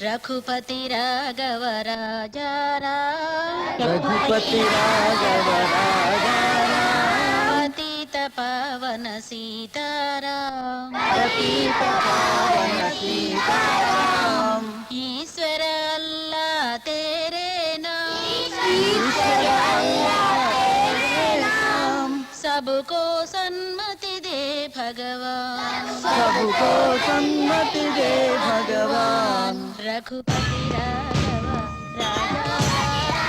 रघुपति राघव राजा राम रघुपति राघव राजा पतित पावन सीताराम पतित पावन सीताराम ईश्वर अल्लाह तेरे नाम ईश्वर अल्लाह तेरे नाम सबको सन्मति दे भगवान सबको सन्मति दे भगवान रघुपति राघव राजा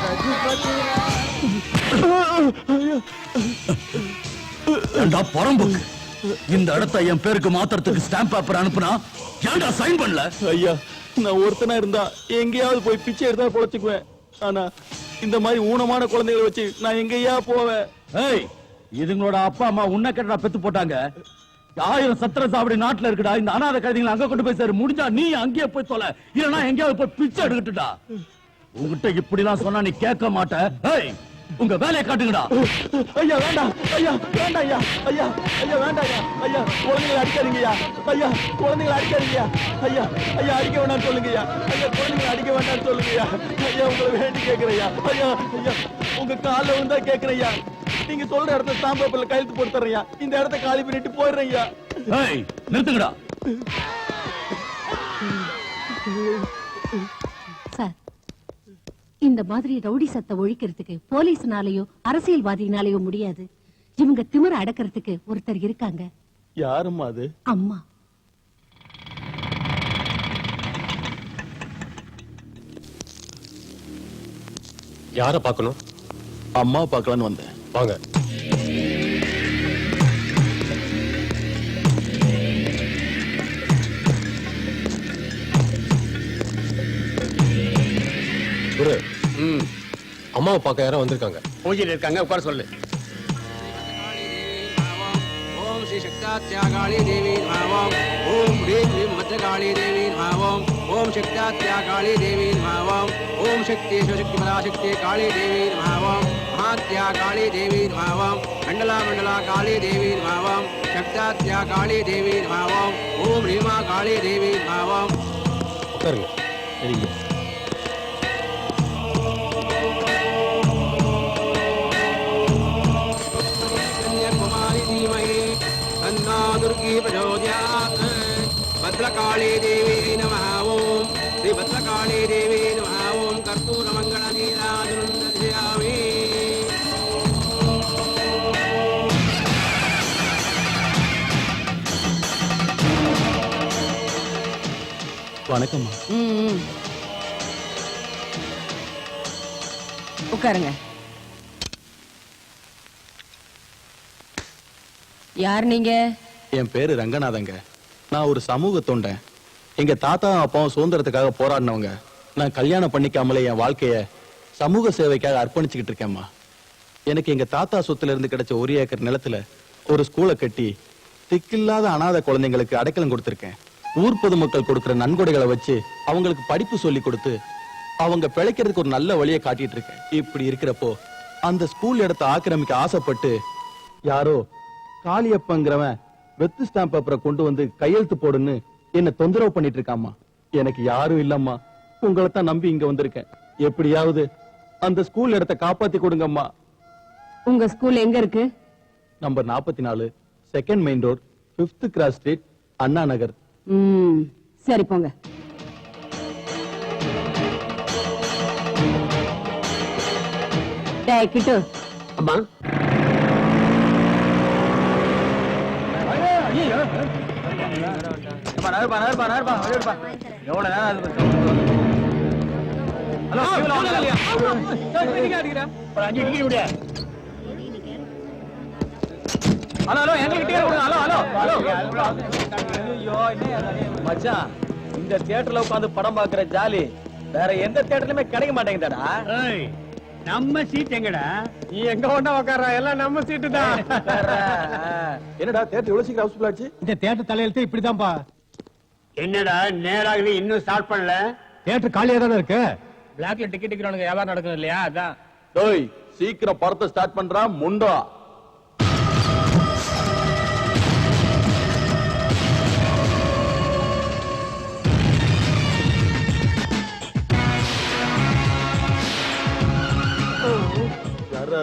रघुपति ஏண்டா புறம்போக்கு, இந்த இடத்தை என் பேருக்கு மாத்திரத்துக்கு ஸ்டாம்ப் பேப்பர் அனுப்புனா ஏன்டா சைன் பண்ணல? ஐயா, நான் ஒருத்தனா இருந்தா எங்கேயாவது போய் பிச்சை எடுத்தா பொழைச்சுக்குவேன். ஆனா இந்த மாதிரி ஊனமான குழந்தைகளை வச்சு நான் எங்கேயா போவேன்? ஏய், இதுங்களோட அப்பா அம்மா உன்னை கேட்டா பெத்து போட்டாங்க. 1000 சத்திர சாவடி நாட்டுல இருக்குடா. இந்த அனாதை கழுதைங்களை அங்க கொண்டு போய் சேரு. முடிஞ்சா நீ அங்கேயே போய் தொலை, இல்லனா எங்கேயாவது போய் பிச்சை எடுக்கட்டுடா. உங்ககிட்ட இப்படிலாம் சொன்னா நீ கேட்க மாட்ட. ஏய், உங்க வேலையை காட்டுங்கடா. ஐயா வேண்டாம், ஐயா வேண்டாம், ஐயா ஐயா ஐயா வேண்டாம், ஐயா ஐயா குழந்தைகளை அடிக்காதீங்கய்யா, ஐயா குழந்தைகளை அடிக்காதீங்கய்யா, ஐயா ஐயா அடிக்க வேண்டாம்னு சொல்லுங்கய்யா, ஐயா குழந்தைகளை அடிக்க வேண்டாம்னு சொல்லுங்கய்யா, ஐயா உங்களை வேண்டி கேட்கிறேயா, ஐயா ஐயா உங்க காலில் வந்தா கேட்கிறேயா, நீங்க சொல்ற இடத்துல ஸ்டாம்ப் பேப்பர்ல கையெழுத்து போட்டு தர்றேன். இந்த இடத்த காலி பண்ணிட்டு போயிடுறேன். ஏய், நிறுத்துங்கடா. சார், இந்த மாதிரி ரவுடி சத்த ஒழிக்கிறதுக்கு போலீஸ்னாலயோ அரசியல்வாதினாலயோ முடியாது. இவங்க திமிர அடக்கிறதுக்கு ஒருத்தர் இருக்காங்க. யாரும்மா அது? அம்மா. யார பார்க்கணும்? அம்மா பார்க்கலான்னு வந்தேன். வாங்க. குரு, அம்மாவை பார்க்க யாரோ வந்திருக்காங்க. பூஜையில் இருக்காங்க, உட்கார சொல்லு. ஓம் ஸ்ரீ சக்தாத்யாகாளி தேவி நமः. ஓம் ஹ்ரீம் க்ரீம் மத்ரகாளி தேவி நமः. ஓம் சக்தாத்யாகாளி தேவி நமः. ஓம் சக்தி சிவசக்தி பராசக்தி காளி தேவி நமः. மகாத்யாகாளி தேவி நமः. மண்டலா மண்டலா காளி தேவி நமः. சக்தாத்யாகாளி தேவி நமः. ஓம் ரீமா காளி தேவி நமः. உட்காருங்க. சரிங்க. दुर्गी प्रचोदयात् भद्रकाली देवी नमः. ओम श्री भद्रकाली देवी नमः. ओम कर्पूरमङ्गलनीराजनं दर्शयामि. வணக்கம்மா. உட்காருங்க. யார் நீங்க? என் பேரு ரங்கநாதங்க. நான் ஒரு சமூக தொண்டன். எங்க தாத்தா அப்பாவும் சுதந்திரத்துக்காக போராடினவங்க. நான் கல்யாணம் பண்ணிக்காமலே என் வாழ்க்கைய சமூக சேவைக்காக அர்ப்பணிச்சுக்கிட்டு இருக்கேம்மா. எனக்கு எங்க தாத்தா சொத்துல இருந்து கிடைச்ச 1 ஏக்கர் நிலத்துல ஒரு ஸ்கூலை கட்டி திக்கில்லாத அனாதை குழந்தைங்களுக்கு அடைக்கலம் கொடுத்திருக்கேன். ஊர் பொதுமக்கள் கொடுக்கிற நன்கொடைகளை வச்சு அவங்களுக்கு படிப்பு சொல்லி கொடுத்து அவங்க பிழைக்கிறதுக்கு ஒரு நல்ல வழியை காட்டிட்டு இருக்கேன். இப்படி இருக்கிறப்போ அந்த ஸ்கூல் இடத்தை ஆக்கிரமிக்க ஆசைப்பட்டு யாரோ காளியப்பங்கிறவன் வெத்து ஸ்டாம்ப் பேப்பரை கொண்டு வந்து கையெழுத்து போடுன்னு என்ன தொந்தரவு பண்ணிட்டு இருக்காமா. எனக்கு யாரும் இல்லம்மா, உங்களை தான் நம்பி இங்க வந்திருக்கேன். எப்படியாவது அந்த ஸ்கூல் இடத்தை காப்பாத்தி கொடுங்கம்மா. உங்க ஸ்கூல் எங்க இருக்கு? Number 44 second main road 5th cross street, Anna Nagar. சரி போங்க. கிட்டு அம்மா, மச்சான், இந்த தியேட்டர்ல உட்கார்ந்து படம் பாக்குற ஜாலி வேற எந்த தியேட்டர்லயுமே கிடைக்க மாட்டேங்குதாடா. நம்ம சீட் எங்கடா? நீ எங்க ஒண்ணா உட்கார்ற? எல்லாம் நம்ம சீட்டு தான். என்னடா தியேட்டர் எவ்வளவு சீக்கிரம் ஹவுஸ்ஃபுல் ஆச்சு? இந்த தியேட்டர் தலையெழுத்து இப்படிதான்ப்பா. என்னடா நேராகவே இன்னும் ஸ்டார்ட் பண்ணல? தியேட்டர் காலியா தானே இருக்கு. பிளாக்ல டிக்கெட் விக்கிறவனுக்கு வியாபாரம் நடக்குது இல்லையா? அதான். டேய், சீக்கிரம் படத்தை ஸ்டார்ட் பண்றா முண்டா.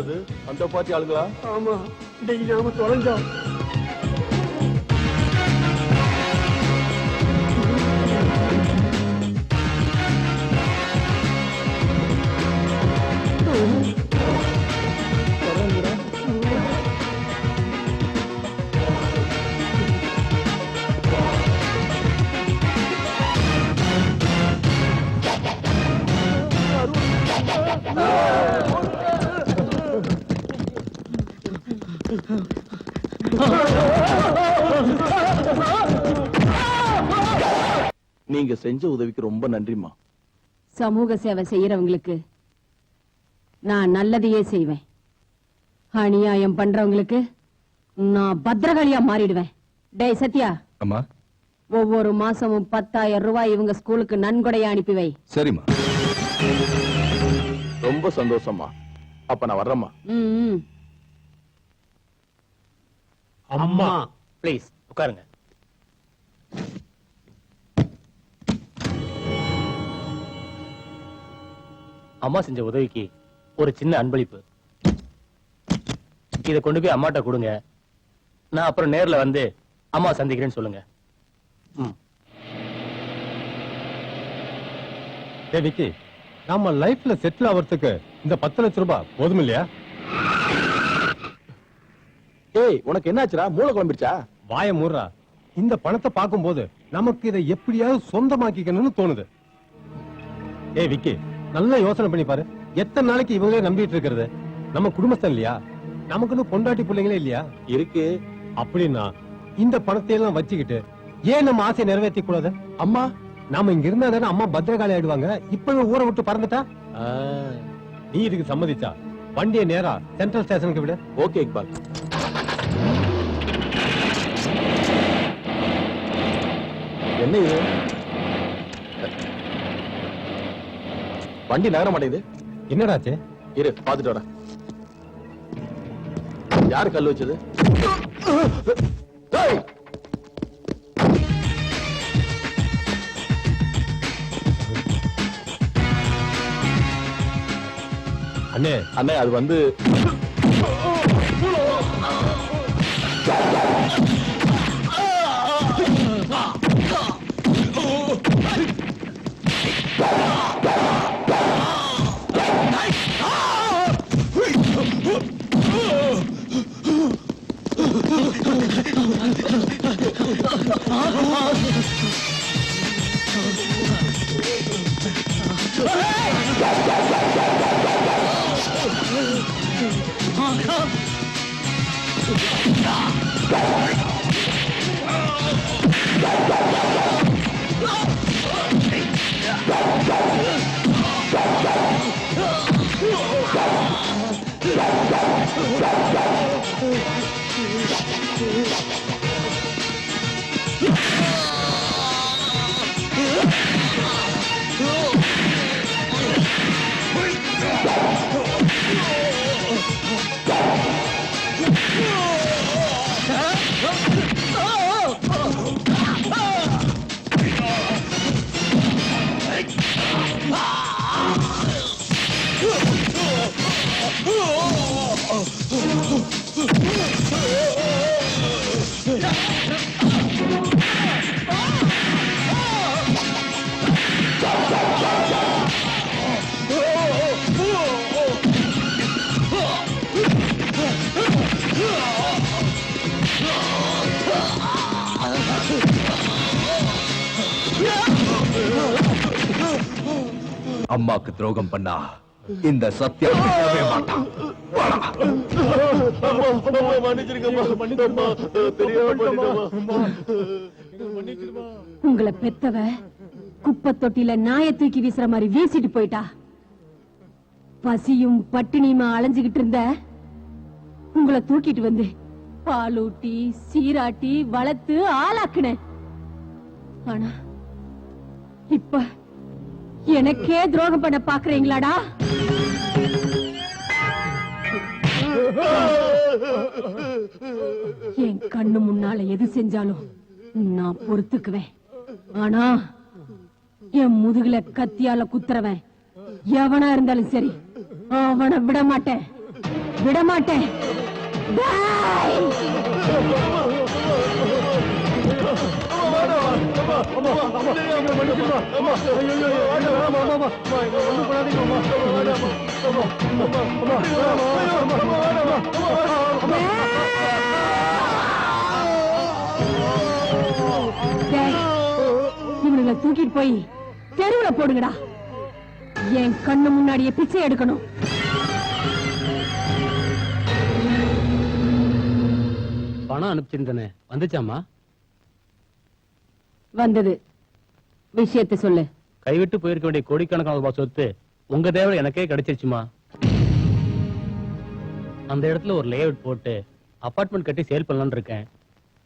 என்னடா அது அந்த பாத்தி ஆளுங்களா? ஆமா, இன்னைக்கு நாம தொலைஞ்சோம். நீங்க செஞ்ச உதவிக்கு ரொம்ப நன்றிமா. சமூக சேவை செய்யறவங்களுக்கு நான் நல்லதையே செய்வேன். அநியாயம் பண்றவங்களுக்கு நான் பத்திரகாளியா மாறிடுவேன். டேய் சத்யா, அம்மா. ஒவ்வொரு மாசமும் 10,000 ரூபாய் இவங்க ஸ்கூலுக்கு நன்கொடையா அனுப்பி வை. சரிம்மா. ரொம்ப சந்தோஷமா. அப்ப நான் வர்றேம்மா. அம்மா ப்ளீஸ் உட்காருங்க. அம்மா செஞ்ச உதவிக்கு ஒரு சின்ன அன்பளிப்பு. இத கொண்டு போய் அம்மாட்ட கொடுங்க. நான் அப்புறம் நேர்ல வந்து அம்மா சந்திக்கிறேன்னு சொல்லுங்க. விக்கி, நம்ம லைஃப்ல செட்டில் ஆவறதுக்கு இந்த 10 லட்சம் ரூபாய் போதும் இல்லையா? ஏய், உனக்கு என்னாச்சுடா? மூளை குழம்பிருச்சா? வாய மூடுறா. இந்த பணத்தை பார்க்கும்போது நமக்கு இதை எப்படியாவது சொந்தமாக்கிக்கணும்னு தோணுது. ஏய் விக்கி, நல்லா யோசனை பண்ணி பாரு. எத்தனை நாளைக்கு இவங்களே நம்பிட்டு இருக்கிறது? நம்ம குடும்பஸ்தன் இல்லையா? நமக்குன்னு பொண்டாட்டி பிள்ளைங்களே இல்லையா? இருக்கு. அப்படின்னா இந்த பணத்தை எல்லாம் வச்சுக்கிட்டு ஏன் நம்ம ஆசையை நிறைவேற்றிக் கூடாது? அம்மா, நாம இங்க இருந்தா தானே அம்மா பத்திரகாளி ஆயிடுவாங்க. இப்பவே ஊரை விட்டு பறந்துட்டா நீ இதுக்கு சம்மதிச்சா வண்டியை நேரா சென்ட்ரல் ஸ்டேஷனுக்கு விட. ஓகே இக்பால். என்ன இது? வண்டி நகர மாட்டேங்குது. என்னடாச்சு? இரு, பாத்துட்டு வரேன். யாரு கல்லு வச்சது? டேய்! அண்ணே, அண்ணே, அது வந்து அம்மாக்கு துரோகம் பண்ணா இந்த சத்யா விடவே மாட்டான். உங்களை பெத்தவ குப்பை தொட்டில நாய தூக்கி வீசுற மாதிரி வீசிட்டு போயிட்டா. பசியும் பட்டினியுமா அலைஞ்சுகிட்டு இருந்த உங்களை தூக்கிட்டு வந்து பாலூட்டி சீராட்டி வளர்த்து ஆளாக்குனேன். ஆனா இப்ப எனக்கே துரோகம் பண்ண பாக்குறீங்களாடா? என் கண்ணு முன்னால எது செஞ்சாலும் நான் பொறுத்துக்குவேன். ஆனா என் முதுகுல கத்தியால குத்துறவன் எவனா இருந்தாலும் சரி, அவனை விட மாட்டேன். விடமாட்டேன். டேய்! டேய், இவனுங்களை தூக்கிட்டு போய் தெருவுல போடுங்கடா. என் கண்ணு முன்னாடியே பிச்சை எடுக்கணும். பணம் அனுப்பிச்சிருந்தனே வந்துச்சாமா? வந்தது. விஷயத்தை சொல்லு. கைவிட்டு போயிருக்க வேண்டிய கோடிக்கணக்கான ரூபாய் சொத்து உங்க தேவை எனக்கே கிடைச்சிருச்சுமா. அந்த இடத்துல ஒரு லேஅவுட் போட்டு அபார்ட்மெண்ட் கட்டி சேல் பண்ணலாம்னு இருக்கேன்.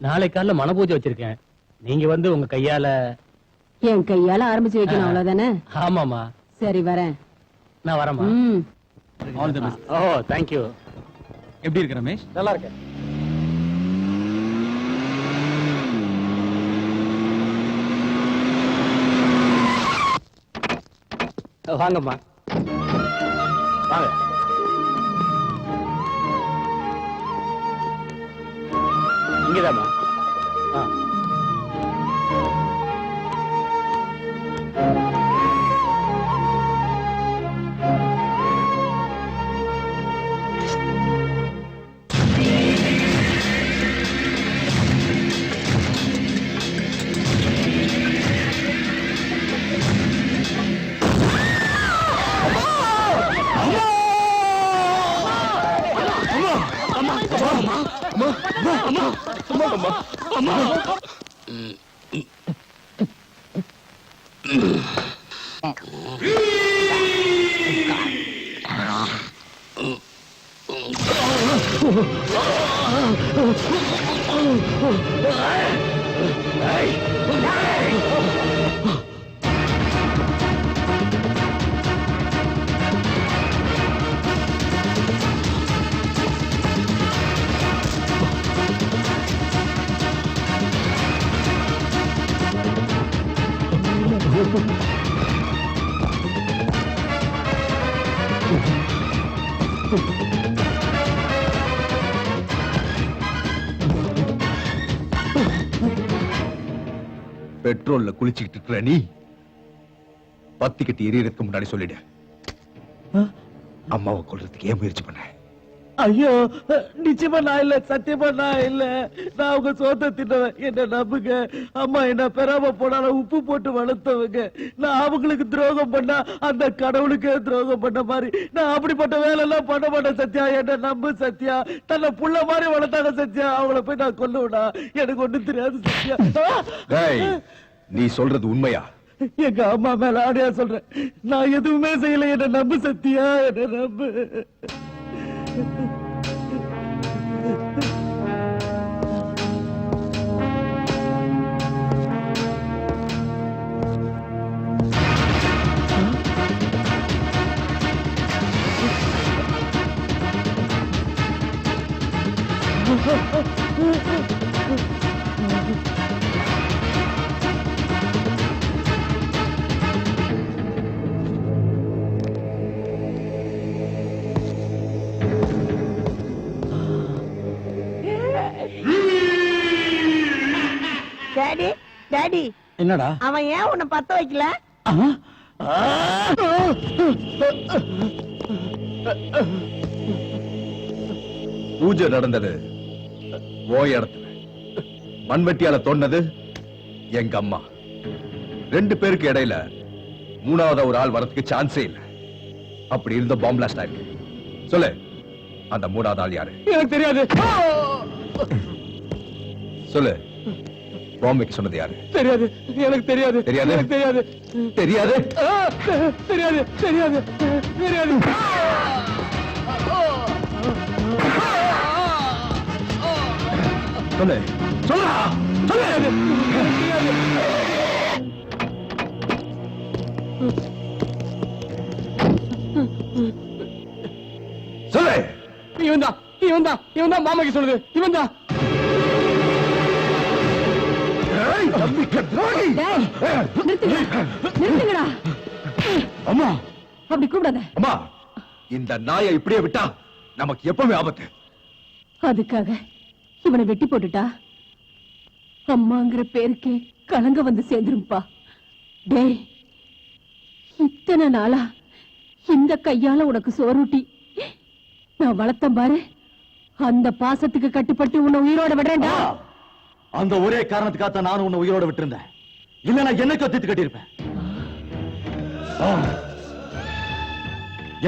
நாளை காலைல மனபூஜை வச்சிருக்கேன். நீங்க வந்து உங்க கையால என் கையால ஆரம்பிச்சு வைக்கணும், அவ்வளவுதானே? ஆமாமா. சரி, வரேன். நான் வரேம்மா. All the best. Oh thank you. எப்படி இருக்கு ரமேஷ்? நல்லா இருக்கேன். வாங்கம்மா வாங்க. இங்கதாம்மா. பெட்ரோல்ல குளிச்சுக்கிட்டு இருக்கிற நீ பத்தி கட்டி எரியறதுக்கு முன்னாடி சொல்லிடு, அம்மாவை கொல்றதுக்கு ஏன் முயற்சி பண்ண? ஐயோ, நிச்சயமா நான் இல்ல, சத்தியமா நான் இல்ல. நான் அவங்க சோத்த தின்னவன், என்ன நம்புங்க. அம்மா என்ன பெறாம போனாலும் உப்பு போட்டு வளர்த்தவங்க. நான் அவங்களுக்கு துரோகம் பண்ணா அந்த கடவுளுக்கே துரோகம் பண்ண மாதிரி நான் அப்படிப்பட்ட வேலை எல்லாம் பண்ண மாட்டேன் சத்யா. என்ன நம்பு சத்யா. தன்னை புள்ள மாதிரி வளர்த்தாங்க சத்யா. அவங்கள போய் நான் கொல்லுவனா? எனக்கு ஒண்ணும் தெரியாது சத்யா. நீ சொல்றது உண்மையா? எங்க அம்மா மேல ஆடையா சொல்றேன், நான் எதுவுமே செய்யல. என்ன நம்பு சத்யா, என்ன நம்பு. டாடி டாடி, என்னடா அவன் ஏன் உன்னை பத்த வைக்கல? பூஜை நடந்தது ஓ இடத்துல, மண்வெட்டியால தோண்டது எங்க அம்மா. ரெண்டு பேருக்கு இடையில மூணாவது ஒரு ஆள் வரதுக்கு சான்ஸே இல்ல. அப்படி இருந்த பாம்பு பிளாஸ்ட் ஆயிருக்கு. சொல்லு, அந்த மூணாவது ஆள் யாரு? எனக்கு தெரியாது. சொல்லு, பாம்புக்கு சொன்னது யாரு? தெரியாது, எனக்கு தெரியாது. தெரியாது? எனக்கு தெரியாது. தெரியாது? தெரியாது, தெரியாது, தெரியாது. சொல்லு, சொல்லுடா, சொல்லு. சொல்லு. இவன் தான், இவன் தான், இவன் தான் மாமாக்கு சொல்லுது. இவன் தான். டேய், நிறுத்துங்க, நிறுத்துங்கடா. அம்மா, அப்படி கூப்பிடாத. அம்மா, இந்த நாயை இப்படியே விட்டா நமக்கு எப்பவுமே ஆபத்து. அதுக்காக இவனை வெட்டி போட்டுட்டா அம்மாங்கிற பேருக்கே கலங்க வந்து சேர்ந்துரும்பா. டேய், இத்தனை நாளா இந்த கையால உனக்கு சோறுட்டி நான் வளர்த்தேன் பாரு, அந்த பாசத்துக்கு கட்டுப்பட்டு உன்னை உயிரோட விடுறேன்டா. அந்த ஒரே காரணத்துக்காக நானும் உன்னை உயிரோட விட்டுருந்தேன். இல்ல நான் என்ன கத்திட்டு கட்டியிருப்பேன்.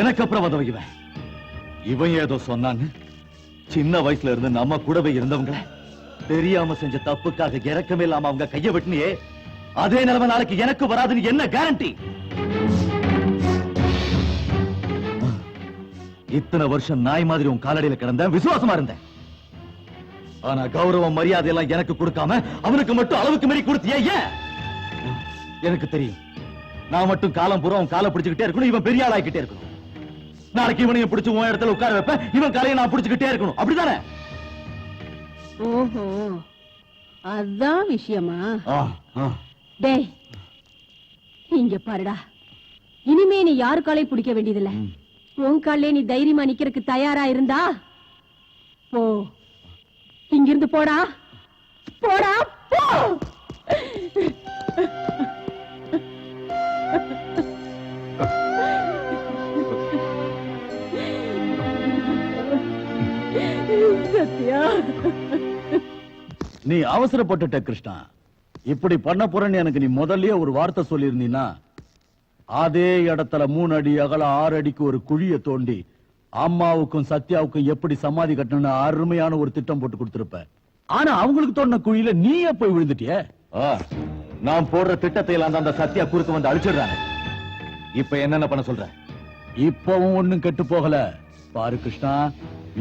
எனக்கு அப்புறம் வந்த இவன் இவன் ஏதோ சொன்னான்னு சின்ன வயசுல இருந்து நம்ம கூடவே இருந்தவங்கள தெரியாம செஞ்ச தப்புக்காக இறக்கமே இல்லாம அவங்க கைய வெட்டினியே, அதே நிலைமை நாளைக்கு எனக்கு வராதுன்னு என்ன கேரண்டி? இத்தனை வருஷம் நாய் மாதிரி உன் காலடியில கிடந்தேன், விசுவாசமா இருந்தேன். ஆனா கௌரவம் மரியாதை எல்லாம் எனக்கு கொடுக்காம அவனுக்கு மட்டும் அளவுக்கு மீறி கொடுத்தியே ஏன்? எனக்கு தெரியும், நான் மட்டும் காலம் பூரா உன் காலை பிடிச்சுக்கிட்டே இருக்கணும், இவன் பெரிய ஆளாக்கிட்டே இருக்கணும். நாளைக்கு இவனையும் பிடிச்சு உன் இடத்துல உட்கார வைப்பேன், இவன் காலையை நான் பிடிச்சுக்கிட்டே இருக்கணும். அப்படிதானே? ஓஹோ, அதான் விஷயமா? டேய், இங்க பாருடா, இனிமே நீ யாரு காலையும் பிடிக்க வேண்டியதில்ல. உன் காலே நீ தைரியமா நிக்கிறதுக்கு தயாரா இருந்தா போ, இங்கிருந்து போடா, போடா, போ. சத்யா, நீ அவசரப்பட்டுட்ட கிருஷ்ணா. இப்படி பண்ண போறேன்னு எனக்கு நீ முதல்லயே ஒரு வார்த்தை சொல்லியிருந்தீன்னா அதே இடத்துல 3 அடி அகல 6 அடிக்கு ஒரு குழிய தோண்டி அம்மாவுக்கும் சத்யாவுக்கும் எப்படி சமாதி கட்டணும்னு அருமையான ஒரு திட்டம் போட்டு கொடுத்திருப்ப. ஆனா அவங்களுக்கு தோண்டின குழியில நீயே போய் விழுந்துட்டியே. நான் போடுற திட்டத்தை எல்லாம் அந்த சத்யா குறுக்க வந்து அழிச்சிடுறாங்க. இப்ப என்னென்ன பண்ண சொல்ற? இப்பவும் ஒண்ணும் கெட்டு போகல. பாரு கிருஷ்ணா,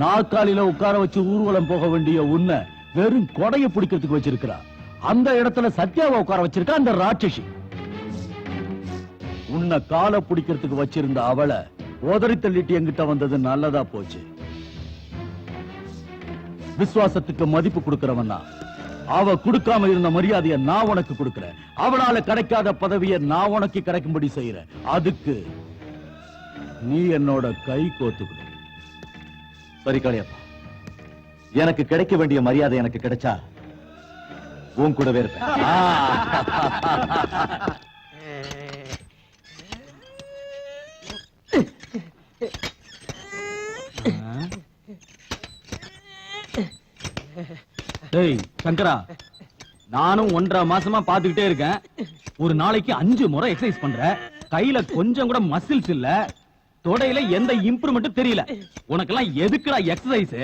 நாற்காலியில உட்கார வச்சு ஊர்வலம் போக வேண்டிய உன்னை வெறும் கொடைய பிடிக்கிறதுக்கு வச்சிருக்கிறா. அந்த இடத்துல சத்யாவை உட்கார வச்சிருக்கா அந்த ராட்சசி. உன்னை காலை பிடிக்கிறதுக்கு வச்சிருந்த அவளை உதறி தள்ளிட்டு என்கிட்ட வந்தது நல்லதா போச்சு. விசுவாசத்துக்கு மதிப்பு கொடுக்கிறவனா அவ கொடுக்காம இருந்த மரியாதையை நான் உனக்கு கொடுக்கிறேன். அவளால கிடைக்காத பதவியை நான் உனக்கு கிடைக்கும்படி செய்யறேன். அதுக்கு நீ என்னோட கை கோத்துக்கணும். சரி காளியப்பா, எனக்கு கிடைக்க வேண்டிய மரியாதை எனக்கு கிடைச்சா உன் கூடவே இருப்பேன். டேய் சங்கரா, நானும் 1.5 மாசமா பாத்துக்கிட்டே இருக்கேன். ஒரு நாளைக்கு 5 முறை எக்ஸசைஸ் பண்ற, கையில கொஞ்சம் கூட மசில்ஸ் இல்ல, தொடையில எந்த இம்ப்ரூவ்மெண்ட் தெரியல. உனக்கெல்லாம் எதுக்குடா எக்ஸசைஸ்?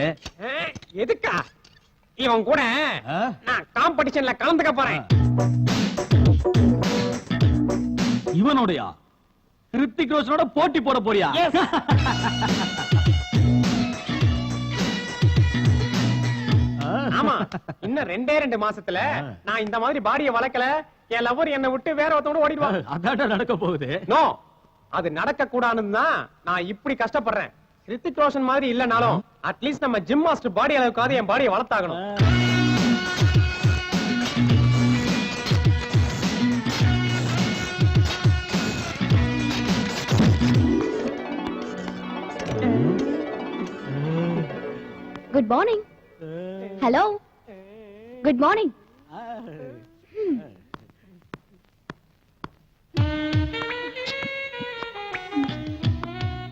எதுக்கா? இவன் கூட நான் காம்படிஷன்ல கலந்துக்க போறேன். இவனோடயா? ரித்திக் ரோஷனோட போட்டி போட போறியா? ஆமா, இன்னும் 2 மாசத்துல நான் இந்த மாதிரி பாடியை வளர்க்கல, என் லவர் என்னை விட்டு வேற ஒருத்தவங்க ஓடிடுவான். அதாடா நடக்க போகுது. நோ, அது நடக்க கூடாதுன்னு தான் நான் இப்படி கஷ்டப்படுறேன். ரித்திக் ரோஷன் மாதிரி இல்லனாலும் அட்லீஸ்ட் நம்ம ஜிம் மாஸ்டர் பாடி அளவுக்காவது என் பாடியை வளர்த்தாகணும். Good morning. Hello, good morning.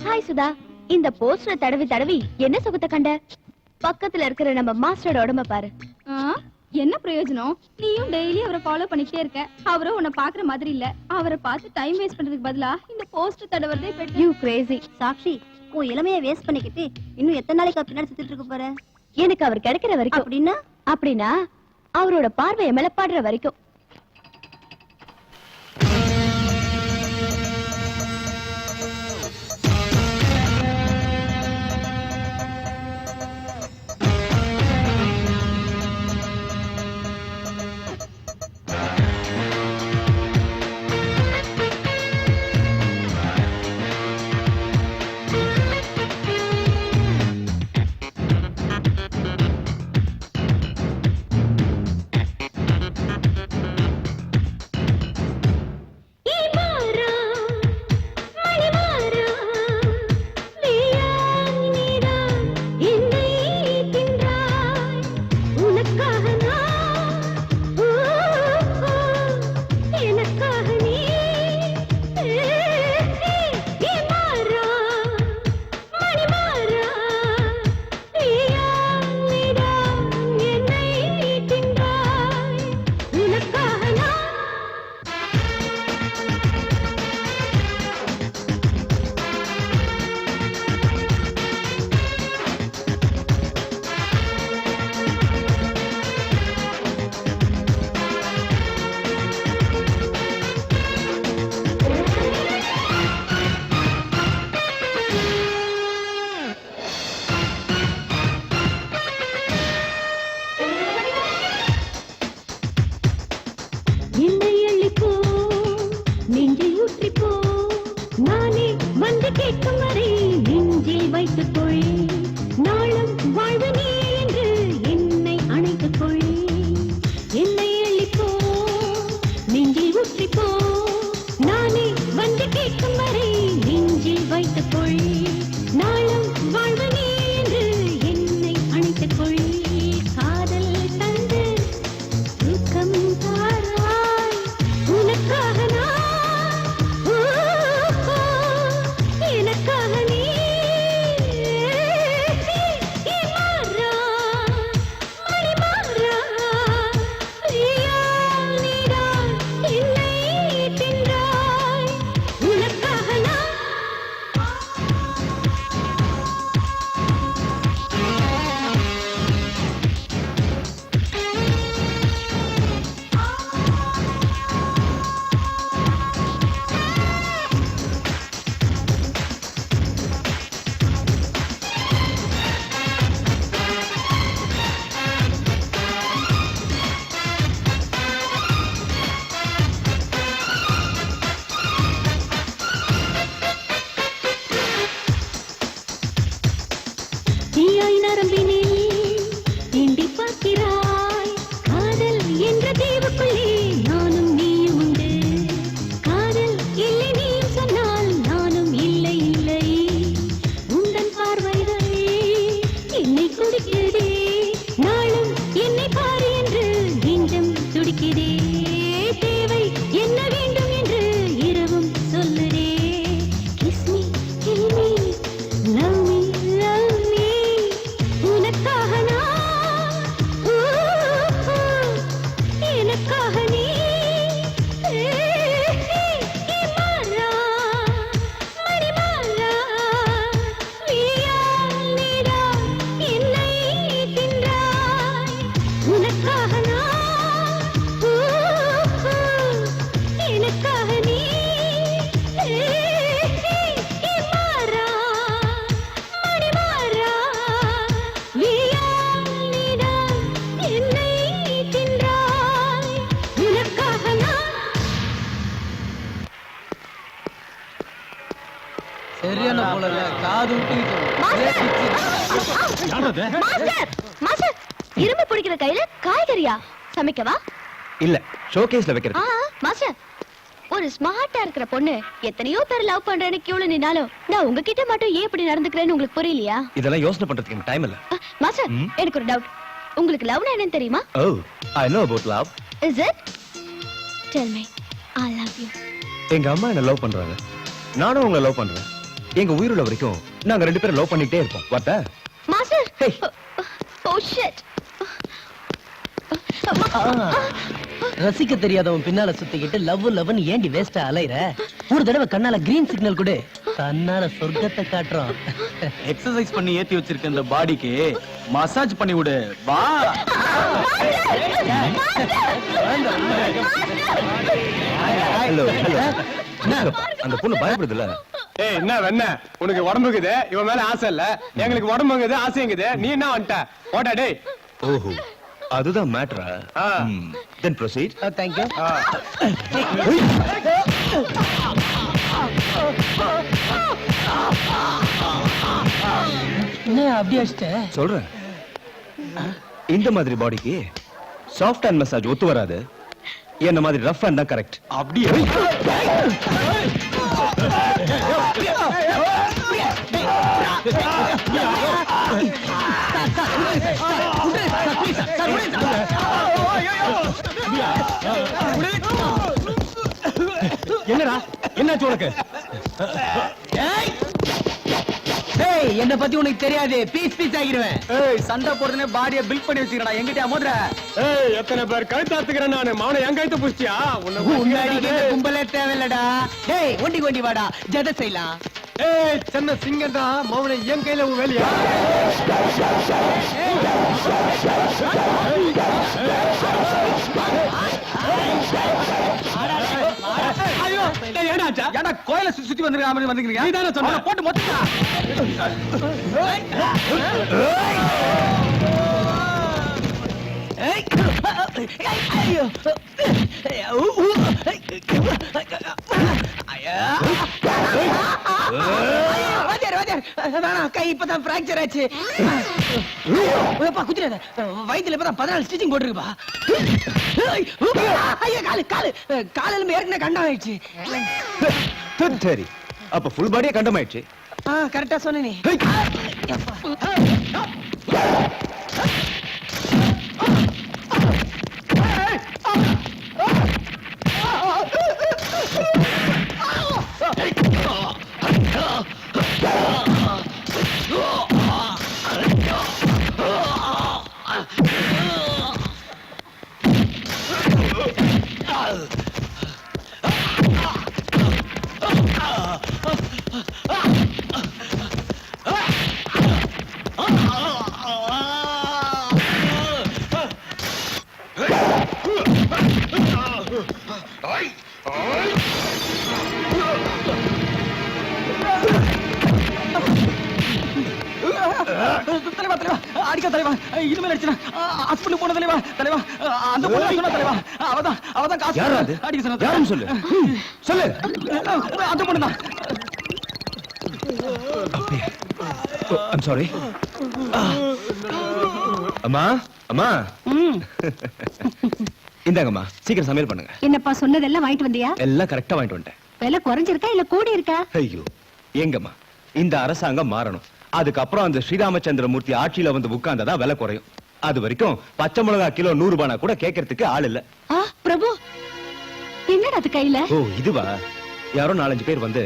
Hi Sudha, இந்த போஸ்டரை தடவி தடவி என்ன சுகத்தை கண்ட? பக்கத்துல இருக்கிற நம்ம மாஸ்டரோட உடம்ப பாரு. என்ன பிரயோஜனம்? நீயும் டெய்லி அவரை ஃபாலோ பண்ணிக்கிட்டே இருக்க, அவரும் உன்னை பாக்குற மாதிரி இல்ல. அவரை பார்த்து டைம் வேஸ்ட் பண்றதுக்கு பதிலா இந்த போஸ்டர் தடவறதே பெட்டர். You crazy. சாக்ஷி, உன் இளமையை வேஸ்ட் பண்ணிக்கிட்டு இன்னும் எத்தனை நாளைக்கு பின்னாடி சுத்திட்டு இருக்க போற? எனக்கு அவர் கிடைக்கிற வரைக்கும். அப்படின்னா அவரோட பார்வையை மேல பாடுற வரைக்கும். என்னை அள்ளிப்போ நெஞ்சில் ஊற்றிப்போ நானே வந்து கேட்கும் வரை நெஞ்சில் வைத்துக் கொள் நாளும் வாழ்வு நீ என்று என்னை அணைத்துக் கொள் என்னை அள்ளிப்போ நெஞ்சில் ஊற்றிப்போ நானே வந்து கேட்கும் வரை நெஞ்சில் வைத்துக் கொள் நாளும் வாழ்வு நீ என்று என்னை அணைத்துக் கொள் காதல் தந்து தூக்கம் தாராய் உனக்காக நான் எனக்காக நீ மாறா மணி மாறா நீதான் என்னை தின்றாய் உனக்காக நான் தீயாய் நரம்பினில் தீண்டி பார்க்கிறாய் காதல் என்ற தீவுக்குள்ளே நானும் நீயும் உண்டு காதல் இல்லை நீ சொன்னால் நானும் இல்லை இல்லை உந்தன் பார்வைகள் என்னை குடிக்கிறதே நாளும் என்னை பாரு என்று நெஞ்சம் துடிக்கிறதே தேவை என்ன வேண்டும் என்று இரவும் சொல்லுதே kiss me kill me love me love me உனக்காக நான் எனக்காக நீ மாறா மணி மாறா நீதான் என்னை தின்றாய் உனக்காக நான் எனக்காக நீ மாறா மணி மாறா நீதான் என்னை தின்றாய் உனக்காக நான் சரியான போல காது மாஸ்டர் மாஸ்டர் இரும்பு பிடிக்கிற கையில காய்கறியா சமைக்கவா இல்ல ஷோகேஸ்ல வைக்கிறது மாஸ்டர் ஒரு ஸ்மார்ட்டா இருக்கிற பொண்ணு எத்தனையோ பேர் லவ் பண்றேன்னு கியூல நின்னாலும் நான் உங்ககிட்ட மட்டும் ஏன் இப்படி நடந்துக்கிறேன்னு உங்களுக்கு புரியலையா இதெல்லாம் யோசனை பண்றதுக்கு எனக்கு டைம் இல்ல மாஸ்டர் எனக்கு ஒரு டவுட் உங்களுக்கு லவ்னா என்னன்னு தெரியுமா oh I know about love is it tell me I love you எங்க அம்மா என்ன லவ் பண்றாங்க நானும் உங்களை லவ் பண்றேன் எங்க உயிருள்ள வரைக்கும் நாங்க ரெண்டு பேரும் லவ் பண்ணிட்டே இருப்போம் வாட்ட மாஸ்டர் ஓ ஷிட் ரசிக்க தெரியாதவன் பின்னால சுத்திக்கிட்டு லவ் லவ்னு ஏண்டி வேஸ்டா அலையற ஒரு தடவை கண்ணால கிரீன் சிக்னல் கொடு தன்னால சொர்க்கத்தை காட்டுறோம் எக்ஸசைஸ் பண்ணி ஏத்தி வச்சிருக்க இந்த பாடிக்கு மசாஜ் பண்ணி விடு வா ஹலோ அந்த பொண்ணு பயப்படுதுல ஏய் என்ன வெண்ண உனக்கு உடம்புக்குது இவன் மேல ஆசை இல்ல எங்களுக்கு உடம்புங்குது ஆசைங்குது நீ என்ன வந்துட்ட போடா டேய் ஓஹோ அதுதான் மேட்டரா தென் ப்ரோசீட் தேங்க் யூ என்ன அப்படி அடிச்சிட்ட சொல்றேன் இந்த மாதிரி பாடிக்கு சாஃப்ட் ஹேண்ட் மசாஜ் ஒத்து வராது என்ன மாதிரி ரஃப் ஹேண்ட் தான் கரெக்ட் அப்படியே என்னடா என்னாச்சு உனக்கு என்ன பத்தி உனக்கு தெரியாது பீஸ் பீஸ் ஆகிடுவேன் ஏய் சண்டை போடுறதுனே பாடியை பில்ட் பண்ணி வச்சிருக்கடா எங்கிட்டயா மோதுற ஏய் எத்தனை பேர் கழுத்தாத்துக்கிறேன் நானு மாவன என் கழுத்து புடிச்சியா உன்னாடிக்கு கும்பலே தேவையில்லடா டேய் ஒண்டி ஒண்டி வாடா ஜத செய்யலாம் ஏய் சின்ன சிங்கம் தான் மாவன என் கையில உன் வேலையா ஐயோ ஏடாச்சா ஏன்டா கோயில சுத்தி வந்திருக்க மாதிரி வந்திருக்கீங்க நீ தானே சொன்ன போட்டு மொத்தா ஏய் ஐயோ கை இப்பதான் பிராக்சர் ஆச்சு. குதிரை வயிற்றுல இப்பதான் 14 ஸ்டிச்சிங் போட்டுருக்குப்பா. ஐயோ காலு காலு காலில் ஏற்கனவே கண்டம் ஆயிடுச்சு. சரி அப்ப ஃபுல் பாடியே கண்டம் ஆயிடுச்சு. கரெக்டா சொன்னே. தலைவா தலைவா அடிக்க தலைவா இனிமேல் அடிச்சா ஹாஸ்பிடல் போன தலைவா தலைவா அந்த பொண்ணு சொன்ன தலைவா அவதான் காசு அடிக்க சொன்ன. யாரும் சொல்லு சொல்லு. அந்த பொண்ணு தான். I'm sorry. அம்மா அம்மா இந்தாங்கம்மா சீக்கிரம் சமையல் பண்ணுங்க. என்னப்பா சொன்னதெல்லாம் வாங்கிட்டு வந்தியா? எல்லாம் கரெக்டா வாங்கிட்டு வந்துட்டேன். விலை குறைஞ்சிருக்கா இல்ல கூடி இருக்கா? ஐயோ எங்கம்மா இந்த அரசாங்கம் மாறணும். அதுக்கப்புறம் அந்த ஸ்ரீராமச்சந்திரமூர்த்தி ஆட்சியில வந்து உட்கார்ந்ததான் விலை குறையும். அது வரைக்கும் பச்சை மிளகா கிலோ 100 ரூபானா கூட கேட்கறதுக்கு ஆள் இல்ல. பிரபு என்னடா அது கையில? ஓ இதுவா? யாரோ 4-5 பேர் வந்து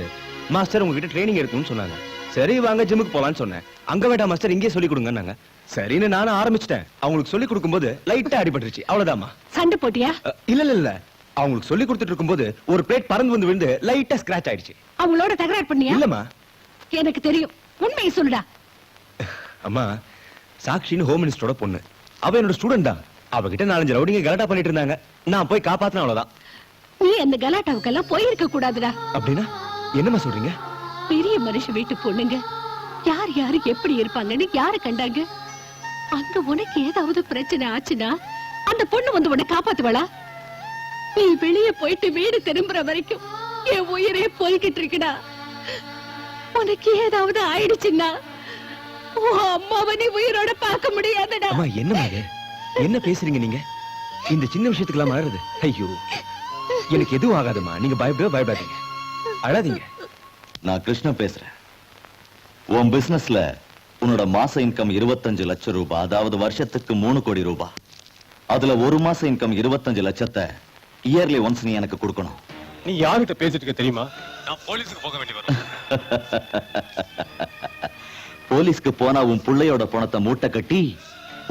மாஸ்டர் உங்ககிட்ட ட்ரைனிங் எடுக்கணும்னு சொன்னாங்க. சரி வாங்க ஜிம்முக்கு போலான்னு சொன்னேன். அங்க வேண்டாம் மாஸ்டர் இங்கே சொல்லி கொடுங்கன்னாங்க. சரின்னு நானும் ஆரம்பிச்சிட்டேன். அவங்களுக்கு சொல்லி கொடுக்கும்போது லைட்டா அடிபட்டுருச்சு. அவ்வளவுதாம்மா. சண்டை போட்டியா? இல்ல அவங்களுக்கு சொல்லி கொடுத்துட்டு இருக்கும்போது ஒரு பிளேட் பறந்து வந்து விழுந்து லைட்டா ஸ்கிராச் ஆயிடுச்சு. அவங்களோட தகராறு பண்ணியா? இல்லம்மா எனக்கு தெரியும். உண்மையை சொல்லுடா. அம்மா சாக்ஷின்னு ஹோம் மினிஸ்டரோட பொண்ணு. அவ என்னோட ஸ்டூடெண்ட் தான். அவகிட்ட 4-5 ரவுடிங்க கலாட்டா பண்ணிட்டு இருந்தாங்க. நான் போய் காப்பாத்தின அவ்வளவுதான். நீ அந்த கலாட்டாவுக்கெல்லாம் போயிருக்க கூடாதுடா. அப்படின்னா என்னம்மா சொல்றீங்க? பெரிய மனுஷ வீட்டு பொண்ணுங்க யார் யாரு எப்படி இருப்பாங்கன்னு யாரு கண்டாங்க? அங்க உனக்கு ஏதாவது பிரச்சனை ஆச்சுன்னா அந்த பொண்ணு வந்து உன்னை காப்பாத்துவாளா? நீ வெளியே போயிட்டு வீடு திரும்புற வரைக்கும் என் உயிரே போய்கிட்டு இருக்குடா. உனக்கு ஏதாவது ஆயிடுச்சுன்னா அம்மாவை நீ உயிரோட பார்க்க முடியாதுடா. அம்மா என்னம்மா இது? என்ன பேசுறீங்க நீங்க? இந்த சின்ன விஷயத்துக்குலாம் மாறுது. ஐயோ எனக்கு எதுவும் ஆகாதுமா. நீங்க பயப்படாதீங்க. அழாதீங்க. நான் கிருஷ்ணன் பேசுறேன். உன் பிசினஸ்ல உன்னோட மாச இன்கம் 25 லட்சம் ரூபாய், அதாவது வருஷத்துக்கு 3 கோடி ரூபாய். அதுல ஒரு மாச இன்கம் 25 லட்சத்தை இயர்லி ஒன்ஸ் நீ எனக்கு கொடுக்கணும். நீ யார்கிட்ட பேசிட்டு இருக்க தெரியுமா? நான் போலீஸ்க்கு போக வேண்டி வரும். போலீஸ்க்கு போனா உன் புள்ளையோட பணத்தை மூட்டை கட்டி